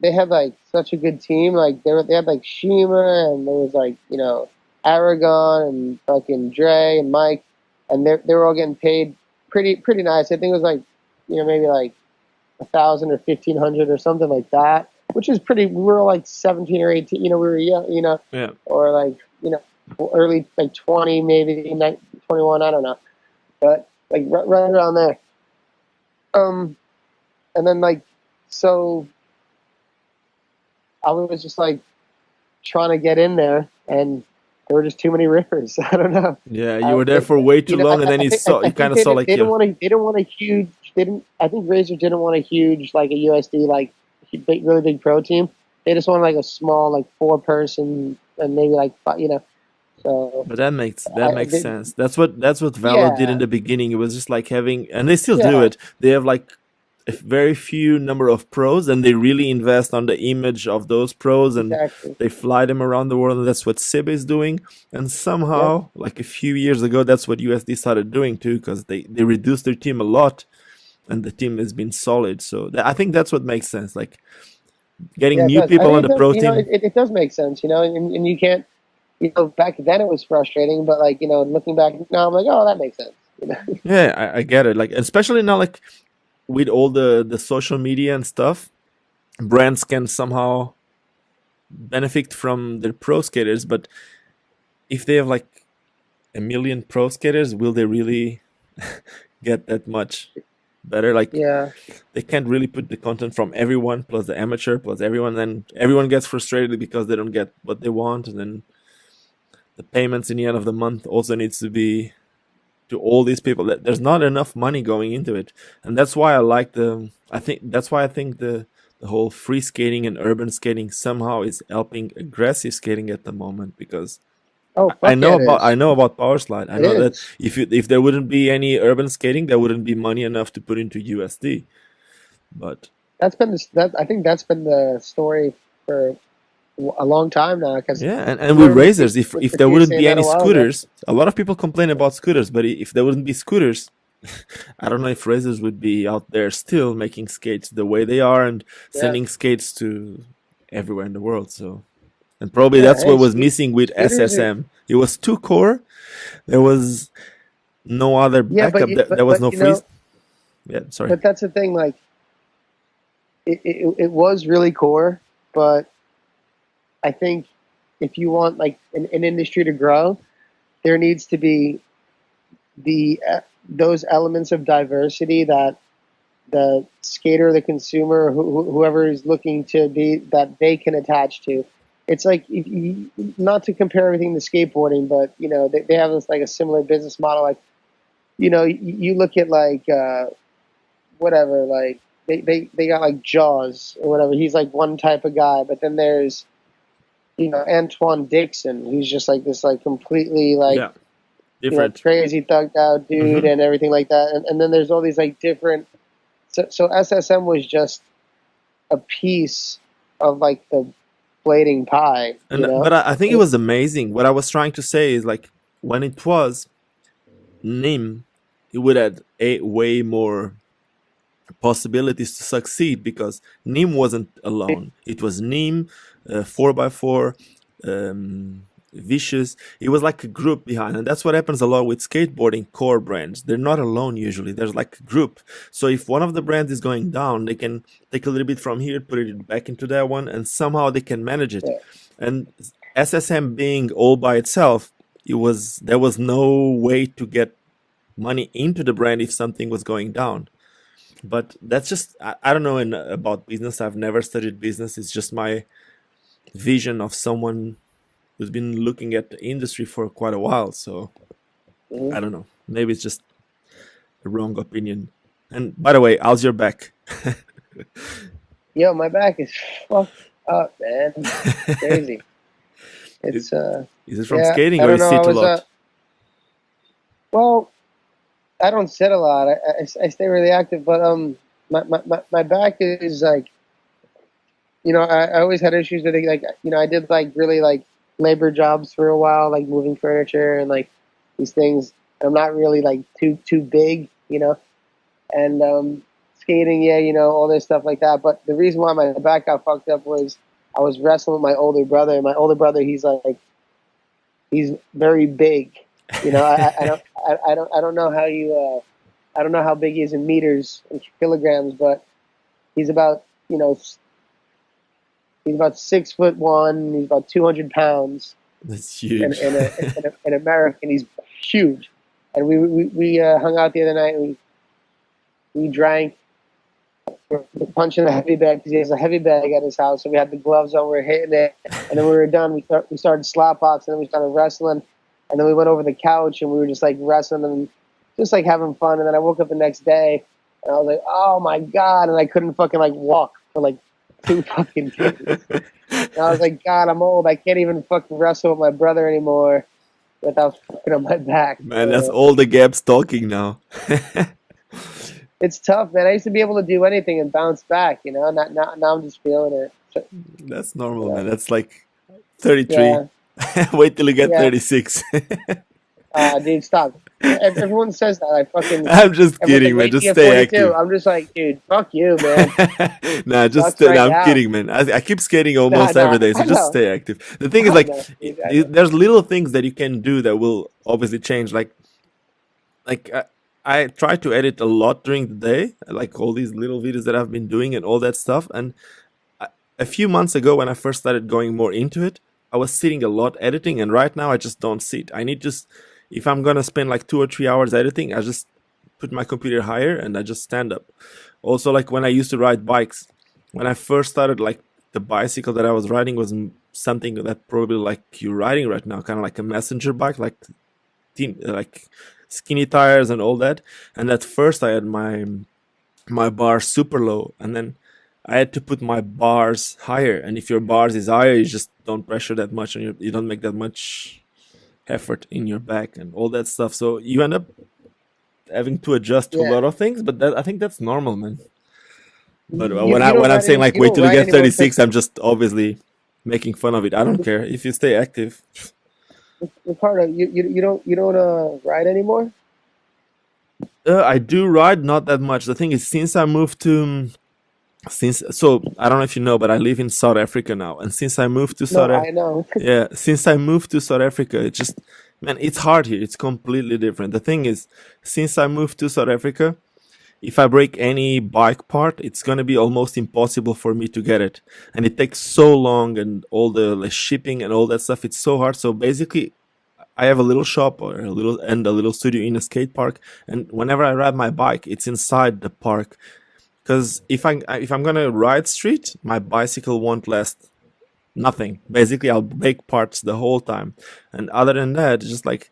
they had like such a good team. Like they had like Shima and there was like Aragon and fucking Dre and Mike, and they were all getting paid pretty nice. I think it was like maybe like 1,000 or 1,500 or something like that, which is pretty. We were like 17 or 18. We were young, Yeah. or like early like 20, maybe 21. I don't know, but like right around there. And then like so I was just like trying to get in there, and there were just too many rippers. I don't know. Yeah, you were there for way too long, and then you I kind think of saw they like didn't want to. They didn't want a huge. They didn't. I think Razor didn't want a huge like a USD like really big pro team. They just wanted like a small like 4-person and maybe like So But that I makes did. sense. That's what Valor did in Yeah, the beginning. It was just like having, and they still do yeah, it. They have like a very few number of pros, and they really invest on the image of those pros, and exactly. they fly them around the world. And that's what Sib is doing. And Yep. somehow, like a few years ago, that's what USD started doing too, because they reduced their team a lot, and the team has been solid. So I think that's what makes sense. Like getting Yeah, it new does. I people on think the it does. pro team. It does make sense. And you can't. Back then it was frustrating, but like looking back now, I'm like, oh, that makes sense. Yeah, I get it. Like especially now, like with all the social media and stuff, brands can somehow benefit from their pro skaters. But if they have like a million pro skaters, will they really get that much better? Like Yeah, they can't really put the content from everyone plus the amateur plus everyone, then everyone gets frustrated because they don't get what they want, and then the payments in the end of the month also needs to be to all these people. That there's not enough money going into it, and that's why I like the. I think that's why I think the whole free skating and urban skating somehow is helping aggressive skating at the moment, because oh I fuck yeah, know it about I is. know about power slide. I It know that is. if there wouldn't be any urban skating, there wouldn't be money enough to put into USD. But I think that's been the story for a long time now because yeah, and we with were razors, if there Matthias wouldn't saying be that any a while ago. scooters, a lot of people complain about scooters, but if there wouldn't be scooters, I don't know if razors would be out there still making skates the way they are and Yeah, sending skates to everywhere in the world. So, and probably yeah. that's Hey, what was missing with scooters are. SSM. It was two core. There was no other Yeah, but backup. There was no freeze. Yeah, sorry. but that's the thing. Like it was really core, but I think if you want like an industry to grow, there needs to be the those elements of diversity that the skater, the consumer, whoever is looking to be that they can attach to. It's like not to compare everything to skateboarding, but they have this like a similar business model. Like you look at like whatever, like they got like Jaws or whatever. He's like one type of guy, but then there's Antoine Dixon, who's just like this like completely like Yeah, different. crazy thugged out dude Hmm. and everything like that. And then there's all these like different. So SSM was just a piece of like the blading pie, And but I think it was amazing. What I was trying to say is like when it was Nim, it would have a way more possibilities to succeed, because Nim wasn't alone. It was Nim, 4x4, Vicious. It was like a group behind, and that's what happens a lot with skateboarding core brands. They're not alone usually. There's like a group. So if one of the brands is going down, they can take a little bit from here, put it back into that one, and somehow they can manage it. Yeah. And SSM being all by itself, there was no way to get money into the brand if something was going down. But that's just I don't know about business. I've never studied business. It's just my vision of someone who's been looking at the industry for quite a while. So Mhm. I don't know. Maybe it's just a wrong opinion. And by the way, how's your back? Yo, my back is fucked up, man. Crazy. is, It's is it from yeah. skating I or you don't know. I sit a was lot? well. I don't sit a lot. I stay really active, but my back is like, I always had issues with it. Like, I did like really like labor jobs for a while, like moving furniture and like these things. I'm not really like too big, and skating, yeah, all this stuff like that. But the reason why my back got fucked up was I was wrestling with my older brother. And my older brother, he's very big. I don't know how I don't know how big he is in meters and kilograms, but he's about he's about 6'1". He's about 200 pounds. That's huge. In America, and he's huge. And we hung out the other night, and we drank. We're punching a heavy bag because he has a heavy bag at his house. So we had the gloves on. We were hitting it, and then we were done. We started slap boxing, and then we started wrestling, and then we went over the couch, and we were just like wrestling and just like having fun. And then I woke up the next day, and I was like, "Oh my god!" And I couldn't fucking like walk for like 2 fucking days. And I was like, "God, I'm old. I can't even fucking wrestle with my brother anymore without fucking on my back." Man, that's all the gaps talking now. It's tough, man. I used to be able to do anything and bounce back, Now I'm just feeling it. So, That's normal, man. That's like 33. yeah, Wait till you get yeah. 36. Dude, stop. Everyone says that. I'm just everyone's kidding, man. wait till Just you're stay 42. active. I'm just like, dude, fuck you, man. Nah, Sucks right I'm now. kidding, man. I keep skating Nah, almost every day, so I just know. stay active. The thing is, I like, know, dude, I know. there's little things that you can do that will obviously change. Like I try to edit a lot during the day, like all these little videos that I've been doing and all that stuff. And a few months ago, when I first started going more into it, I was sitting a lot editing, and right now I just don't sit. I need just, if I'm gonna spend like 2 or 3 hours editing, I just put my computer higher and I just stand up. Also, like when I used to ride bikes, when I first started, like the bicycle that I was riding was something that probably like you're riding right now, kind of like a messenger bike, like like skinny tires and all that. And at first I had my bars super low, and then I had to put my bars higher. And if your bars is higher, you just don't pressure that much, and you don't make that much effort in your back and all that stuff. So you end up having to adjust to a Yeah. lot of things, but I think that's normal, man. But You when don't I'm ride saying like you wait don't till you ride get anymore 36, I'm just obviously making fun of it. I don't care if you stay active. Ricardo, you don't ride anymore? I do ride, not that much. The thing is, since I moved to since so I don't know if you know, but I live in South Africa now, and since I moved to No, I know. yeah, since I moved to South Africa, it just, man, it's hard here. It's completely different. The thing is, since I moved to South Africa, if I break any bike part, it's gonna be almost impossible for me to get it, and it takes so long, and all the like, shipping and all that stuff. It's so hard. So basically, I have a little shop or a little studio in a skate park, and whenever I ride my bike, it's inside the park. Because if I'm gonna ride street, my bicycle won't last nothing. Basically, I'll break parts the whole time, and other than that, just like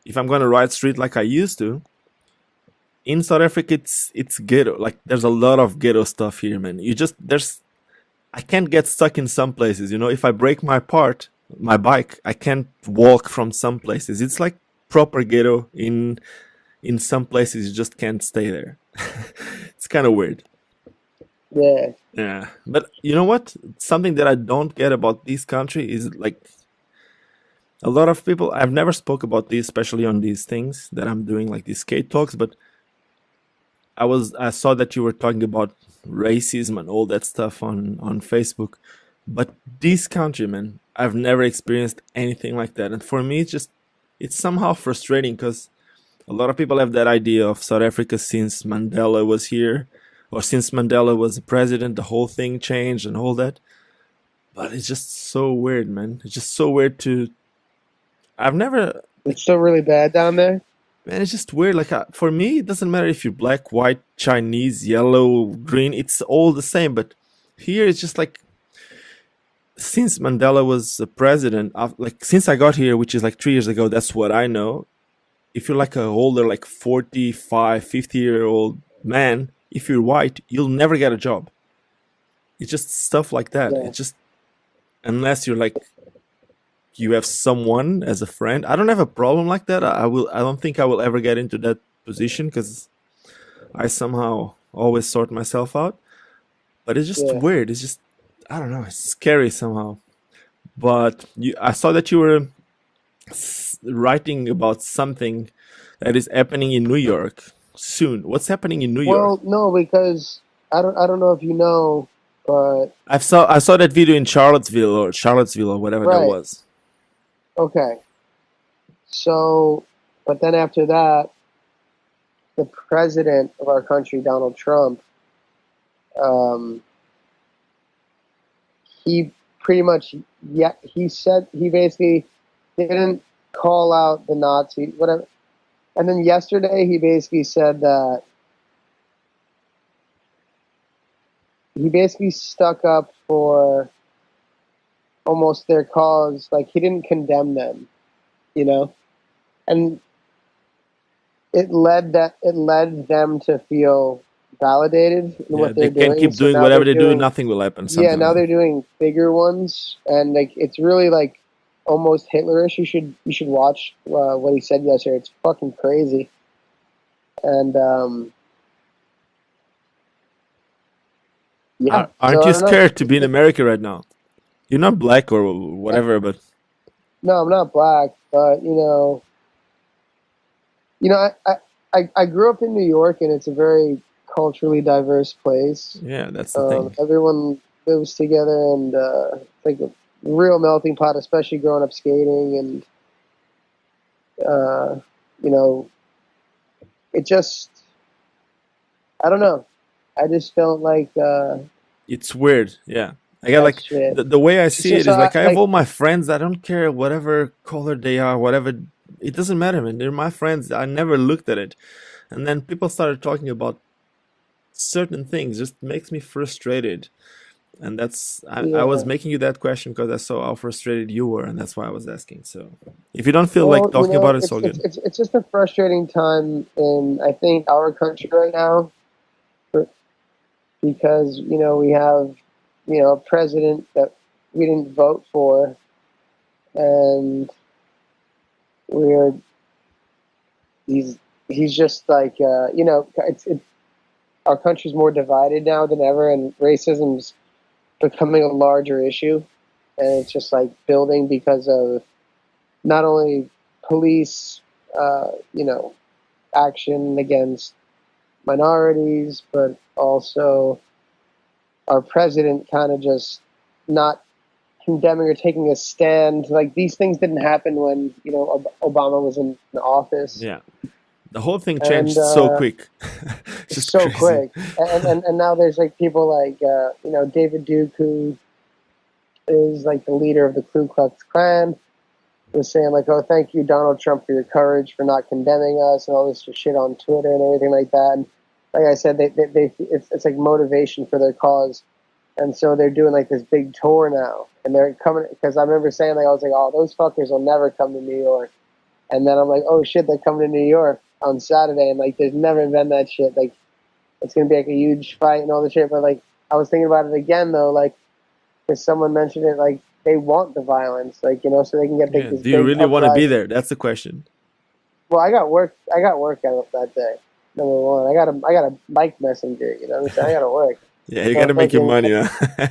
if I'm gonna ride street like I used to in South Africa, it's ghetto. Like there's a lot of ghetto stuff here, man. You just there's I can't get stuck in some places. If I break my bike, I can't walk from some places. It's like proper ghetto in some places. You just can't stay there. It's kind of weird. Yeah. Yeah, but you know what? Something that I don't get about this country is like a lot of people. I've never spoke about this, especially on these things that I'm doing, like these skate talks. But I saw that you were talking about racism and all that stuff on Facebook. But this country, man, I've never experienced anything like that, and for me, it's somehow frustrating because a lot of people have that idea of South Africa since Mandela was here, or since Mandela was the president, the whole thing changed and all that. But it's just so weird, man. It's just so weird to. I've never. It's still really bad down there. Man, it's just weird. Like for me, it doesn't matter if you're black, white, Chinese, yellow, green. It's all the same. But here, it's just like since Mandela was the president, like since I got here, which is like 3 years ago. That's what I know. If you're like a older, like 45, 50-year-old man, if you're white, you'll never get a job. It's just stuff like that. Yeah. It's just, unless you're like, you have someone as a friend. I don't have a problem like that. I don't think I will ever get into that position because I somehow always sort myself out. But it's just Yeah. weird. It's just, I don't know. It's scary somehow. But I saw that you were writing about something that is happening in New York soon. What's happening in New York? Well, no, because I don't know if you know, but I saw that video in Charlottesville or whatever that right. was. Okay. So, but then after that, the president of our country, Donald Trump, um, he pretty much, yeah, he said he basically didn't call out the Nazi, whatever. And then yesterday, he basically said that he basically stuck up for almost their cause. Like he didn't condemn them, you know, and it led them to feel validated in Yeah, what they they're can doing. keep So doing now whatever they're they do. doing, Nothing will happen. yeah, Something now like that. they're doing bigger ones, and like it's really like almost Hitlerish. You should watch what he said yesterday. It's fucking crazy, and yeah. Aren't So I you don't know. scared to be in America right now? You're not black or whatever, but No, I'm not black, but I grew up in New York, and it's a very culturally diverse place. yeah, that's the thing. Everyone lives together, and it's like a real melting pot, especially growing up skating. And uh, you know, it just, I don't know. I just don't like It's weird. Yeah. I got that like shit. the way I It's see just it is like I have like, all my friends. I don't care whatever color they are, whatever. It doesn't matter, man. They're my friends. I never looked at it. And then people started talking about certain things. Just makes me frustrated. And I was yeah. making you that question because I saw how frustrated you were, and that's why I was asking. So if you don't feel like Well, talking about it, it's it's all it's good. it's it's just a frustrating time in I think our country right now, because we have a president that we didn't vote for, and we're he's he's just like our country's more divided now than ever, and racism's becoming a larger issue, and it's just like building because of not only police, action against minorities, but also our president kind of just not condemning or taking a stand. Like these things didn't happen when Obama was in office, Yeah. The whole thing changed and so quick. It's it's just so crazy. quick. And now there's like people like David Duke, who is like the leader of the Ku Klux Klan, was saying like, "Oh, thank you, Donald Trump, for your courage for not condemning us," and all this shit on Twitter and everything like that. And like I said, it's like motivation for their cause, and so they're doing like this big tour now, and they're coming because I remember saying like I was like, "Oh, those fuckers will never come to New York," and then I'm like, "Oh shit, they're coming to New York on Saturday," and like there's never been that shit. Like it's gonna be like a huge fight and all the shit, but like I was thinking about it again though, like because someone mentioned it, like they want the violence, like so they can get like Yeah. this Do you big really want to be uprising. there? That's the question. Well, I got work out that day. Number one, I got a bike messenger. You know what I'm saying? I got to work. Yeah, you So gotta make your fucking, money, huh?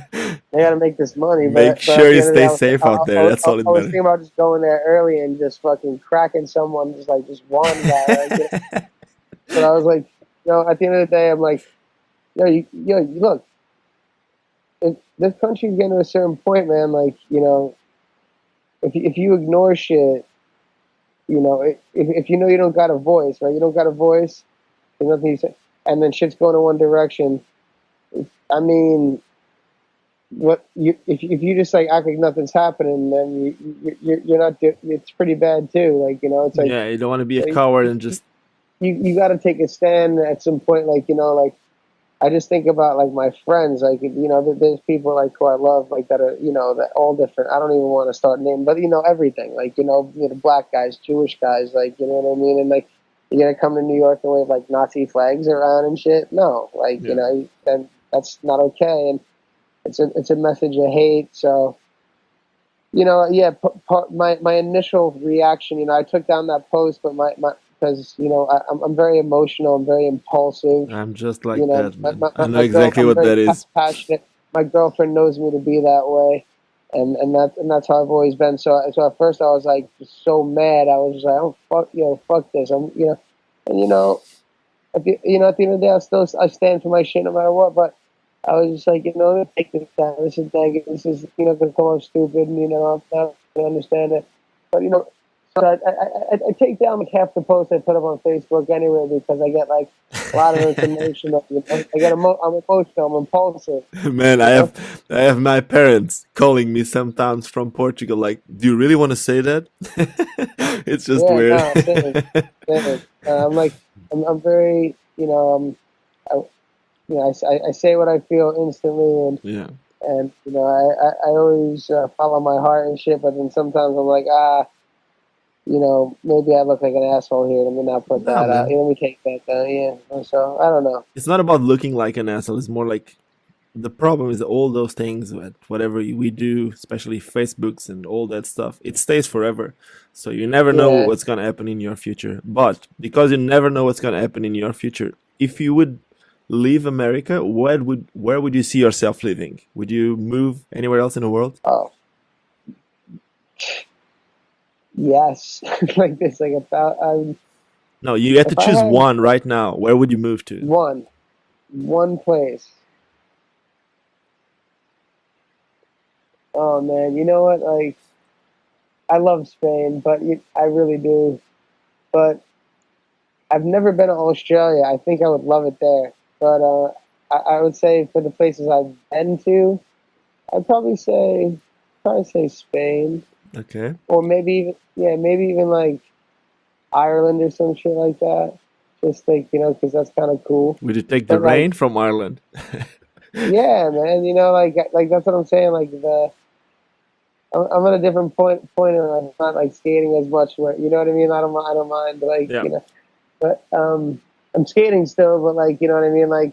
I got to make this money. Make But sure at the you end of the day, stay safe out there. That's all it I was matters. thinking about just going there early and just fucking cracking someone, just one guy. But I was like, at the end of the day, I'm like, look, if this country's getting to a certain point, man, like, if you ignore shit, if you know you don't got a voice, right? You don't got a voice. There's nothing you say, and then shit's going in one direction. I mean, if you just like act like nothing's happening, then you're not. It's pretty bad too. Like it's like Yeah, you don't want to be a you coward and just you got to take a stand at some point. Like like I just think about like my friends. Like there's people like who I love, like that are that all different. I don't even want to start naming, but everything. Like black guys, Jewish guys. Like what I mean, and like. You gotta come to New York and wave like Nazi flags around and shit. No, like yeah. then that's not okay, and it's a message of hate. So yeah, my initial reaction, I took down that post, but because I'm very emotional. I'm very impulsive. I'm just You like know, that, man. I know my girl. exactly I'm what very that is. passionate. My girlfriend knows me to be that way, and that's how I've always been. So at first I was like just so mad. I was just like, oh fuck, fuck this. And at the end of the day, I stand for my shit no matter what. But I was just like, let me take this down. This is negative. This is gonna come off stupid, and I'm not gonna understand it. But so I take down like half the posts I put up on Facebook anyway because I get like a lot of it's emotional. I'm emotional. I'm impulsive. Man, You know. I have my parents calling me sometimes from Portugal. Like, do you really want to say that? It's just Yeah. weird. No. Same. Same. I'm like I'm very I, I say what I feel instantly, Yeah. and I always follow my heart and shit. But then sometimes I'm like, maybe I look like an asshole here. Let me not put No, that out. man. Let me take that down. Yeah. So I don't know. It's not about looking like an asshole. It's more like the problem is all those things, whatever we do, especially Facebooks and all that stuff, it stays forever. So you never know Yeah. what's going to happen in your future. But because you never know what's going to happen in your future, if you would leave America, where would you see yourself living? Would you move anywhere else in the world? Oh, yes. Like this. Like about No, you have to if I choose had one right now. Where would you move to? one place. Oh man, you know what? Like I love Spain, but I really do. But I've never been to Australia. I think I would love it there. But I would say for the places I've been to, I'd probably say Spain, Okay. or maybe even like Ireland or some shit like that. Just like because that's kind of cool. Would you take the But like, rain from Ireland? yeah, man, like that's what I'm saying. Like I'm at a different point, and I'm not like skating as much. Where you know what I mean? I don't mind, like Yeah. but I'm skating still. But like you know what I mean? Like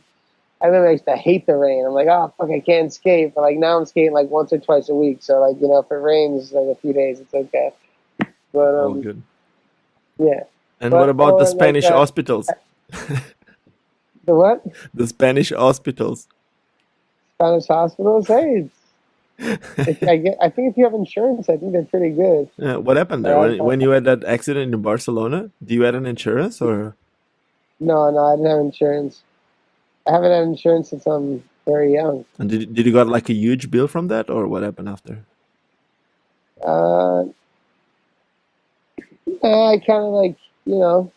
I remember I used to hate the rain. I'm like, oh fuck, I can't skate. But like now I'm skating like once or twice a week. So like if it rains like a few days, it's okay. But All good. yeah. And what But about the or like Spanish hospitals? the what? The Spanish hospitals. Spanish hospitals? Hey, I think if you have insurance, I think they're pretty good. What happened there Uh, when you had that accident in Barcelona? Do you had an insurance or? no, I didn't have insurance. I haven't had insurance since I'm very young. And did you got like a huge bill from that or what happened after? Uh, I kind of like, you know,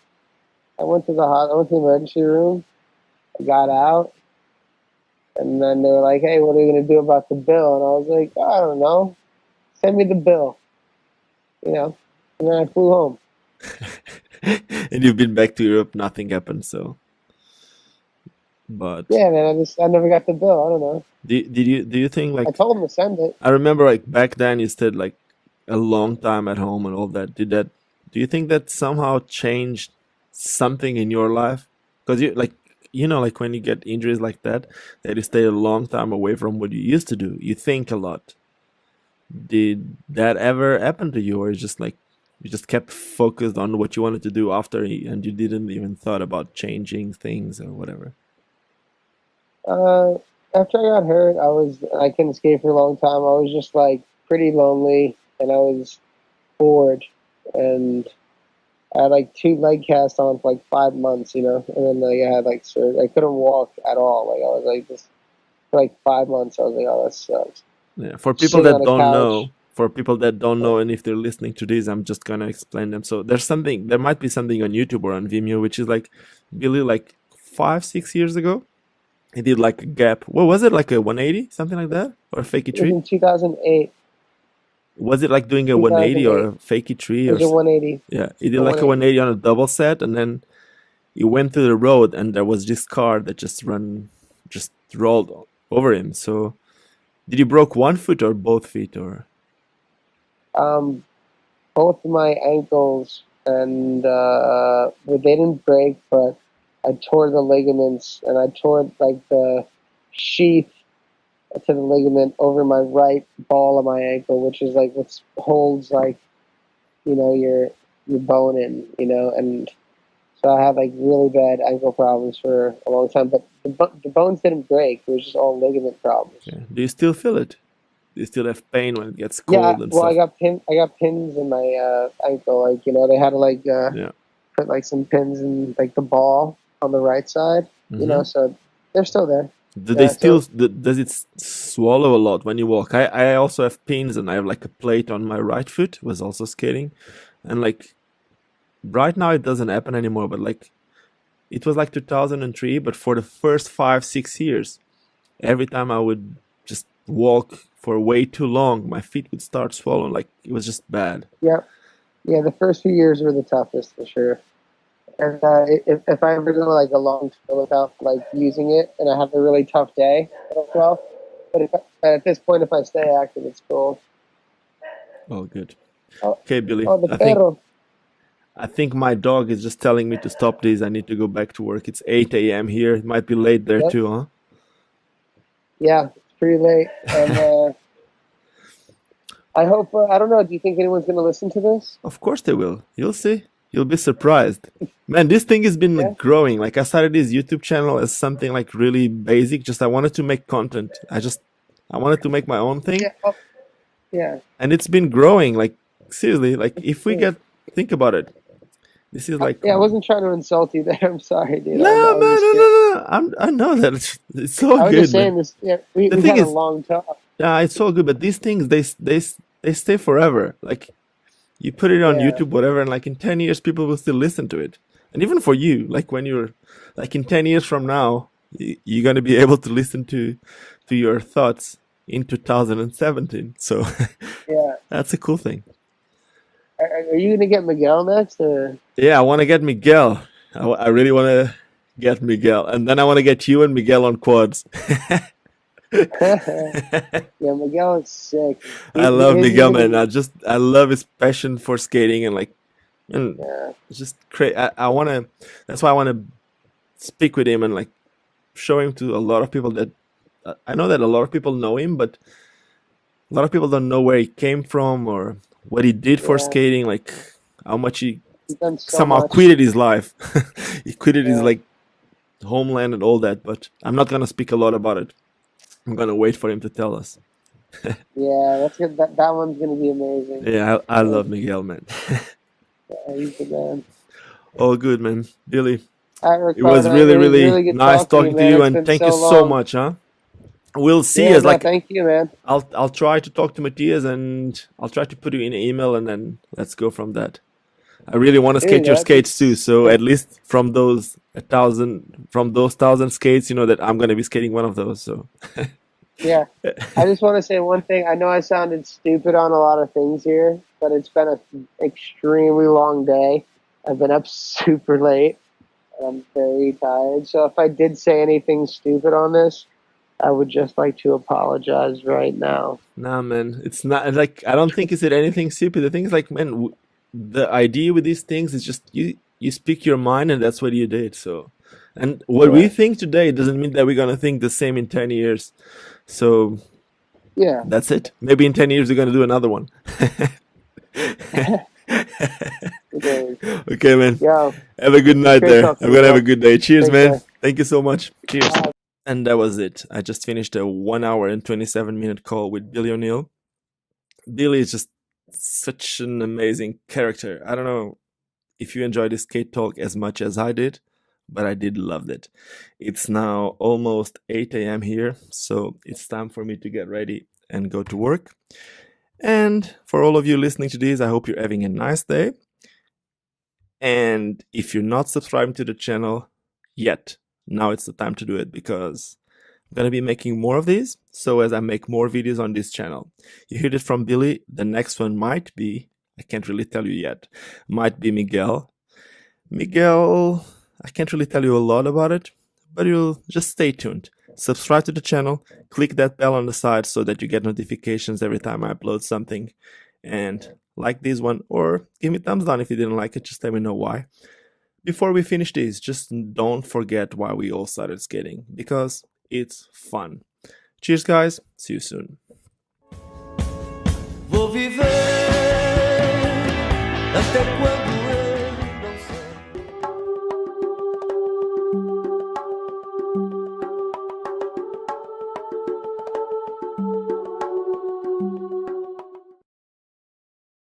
I went to the emergency room. I got out, and then they were like, "Hey, what are you gonna do about the bill?" And I was like, "I don't know. Send me the bill." You know, and then I flew home. And you've been back to Europe, nothing happened. So, but Yeah, man. I never got the bill. I don't know. do you think I like told them to send it. I remember like back then you said like a long time at home and all that. Do you think that somehow changed something in your life? Because like when you get injuries like that you stay a long time away from what you used to do. You think a lot. Did that ever happen to you, or it's just like you just kept focused on what you wanted to do after, and you didn't even thought about changing things or whatever? Uh, After I got hurt, I couldn't skate for a long time. I was just like pretty lonely, and I was bored, and I had like two leg casts on for like 5 months, and then like I had like surgery. I couldn't walk at all. Like I was like this for like 5 months. I was like, oh, that sucks. Yeah, Sitting on a couch. for people that don't know, and if they're listening to this, I'm just gonna explain them. So there might be something on YouTube or on Vimeo, which is like, really like 5, 6 years ago, he did like a gap. What was it, like a 180, something like that, or a fakey It was tree? in 2008. Was it like doing a 180 or 2008. a fakey tree It was a 180. yeah, he did A like a 180. 180 on a double set, and then he went to the road, and there was this car that just rolled over him. So did you broke one foot or both feet or? Um, Both of my ankles, and well, they didn't break, but I tore the ligaments, and I tore like the sheath to the ligament over my right ball of my ankle, which is like what holds like your bone in, and So I had like really bad ankle problems for a long time, but the bones didn't break. It was just all ligament problems. Okay. Do you still feel it? Do you still have pain when it gets Yeah, cold and well, stuff? I got pins in my ankle. Like they had to like Yeah. put like some pins in like the ball on the right side. Mm-hmm. So they're still there. Do they Yeah, still? so Does it swallow a lot when you walk? I also have pins, and I have like a plate on my right foot. Was also skating, and like right now it doesn't happen anymore. But like it was like 2003. But for the first 5 6 years, every time I would just walk for way too long, my feet would start swollen. Like it was just bad. yeah, yeah. The first few years were the toughest for sure. And if I ever go like a long tour without like using it, and I have a really tough day, well, but at this point, if I stay active, it's cool. Oh, good. Oh, Okay, Billy. oh, the perro. I think my dog is just telling me to stop this. I need to go back to work. It's 8 a.m. here. It might be late there Yep. too, huh? Yeah, it's pretty late. And I hope, I don't know, do you think anyone's going to listen to this? Of course they will. You'll see. You'll be surprised. Man, this thing has been Yeah. like growing. Like I started this YouTube channel as something like really basic. Just I wanted to make content. I wanted to make my own thing. Yeah. Oh, yeah. And it's been growing. Like seriously, like if we think about it. This is like Yeah, I wasn't trying to insult you there. I'm sorry, dude. no, man, no. I know that it's so I was good, just saying man. this. Yeah, we thing had a is- long talk. Yeah, it's so good. But these things, they stay forever. Like you put it on Yeah. YouTube, whatever, and like in 10 years, people will still listen to it. And even for you, like when you're like in 10 years from now, you're gonna be able to listen to your thoughts in 2017. So Yeah. that's a cool thing. Are you going to get Miguel next? Or? Yeah, I want to get Miguel. I really want to get Miguel, and then I want to get you and Miguel on quads. Yeah, Miguel is sick. I love He's Miguel, gonna man. I love his passion for skating and like, and Yeah. it's just crazy. I want to. That's why I want to speak with him and like show him to a lot of people that I know that a lot of people know him, but a lot of people don't know where he came from or what he did for Yeah. skating. Like how much he He's done so somehow much. quitted his life. He quitted his Yeah. like homeland and all that. But I'm not gonna speak a lot about it. I'm gonna wait for him to tell us. Yeah, that's good. That one's going to be amazing. Yeah, I love Miguel, man. Yeah, he's the man. All good, man. Billy, All right, it was Ricardo, really, it was really good nice talking to man. you, It's and been thank so you so long. much, huh? We'll see. Yeah, As no, like thank you, man. I'll try to talk to Matthias, and I'll try to put you in an email, and then let's go from that. I really want to Dude, skate your that'd be skates too, so at least from those 1,000 skates, you know that I'm gonna be skating one of those. So Yeah. I just want to say one thing. I know I sounded stupid on a lot of things here, but it's been an extremely long day. I've been up super late, and I'm very tired. So if I did say anything stupid on this, I would just like to apologize right now. nah, man, it's not like I don't think he said anything stupid. The thing is, like, man, the idea with these things is just you speak your mind, and that's what you did. So, and what we Yeah. think today doesn't mean that we're gonna think the same in 10 years. So Yeah. that's it. Maybe in 10 years we're gonna do another one. Okay. Okay, man. Yo, Have a good night great there. talking I'm to gonna you, have a good day. Cheers, Take man. care. Thank you so much. Cheers. Bye. And that was it. I just finished a 1 hour and 27-minute call with Billy O'Neill. Billy is just such an amazing character. I don't know if you enjoyed this skate talk as much as I did, but I did love it. It's now almost 8 a.m. here, so it's time for me to get ready and go to work. And for all of you listening to this, I hope you're having a nice day. And if you're not subscribed to the channel yet, now it's the time to do it, because I'm going to be making more of these. So as I make more videos on this channel, you heard it from Billy. The next one might be, I can't really tell you yet, might be Miguel. Miguel, I can't really tell you a lot about it, but you'll just stay tuned. Subscribe to the channel, click that bell on the side so that you get notifications every time I upload something. And like this one, or give me a thumbs down if you didn't like it, just let me know why. Before we finish this, just don't forget why we all started skating, because it's fun. Cheers, guys. See you soon. Vou viver até quando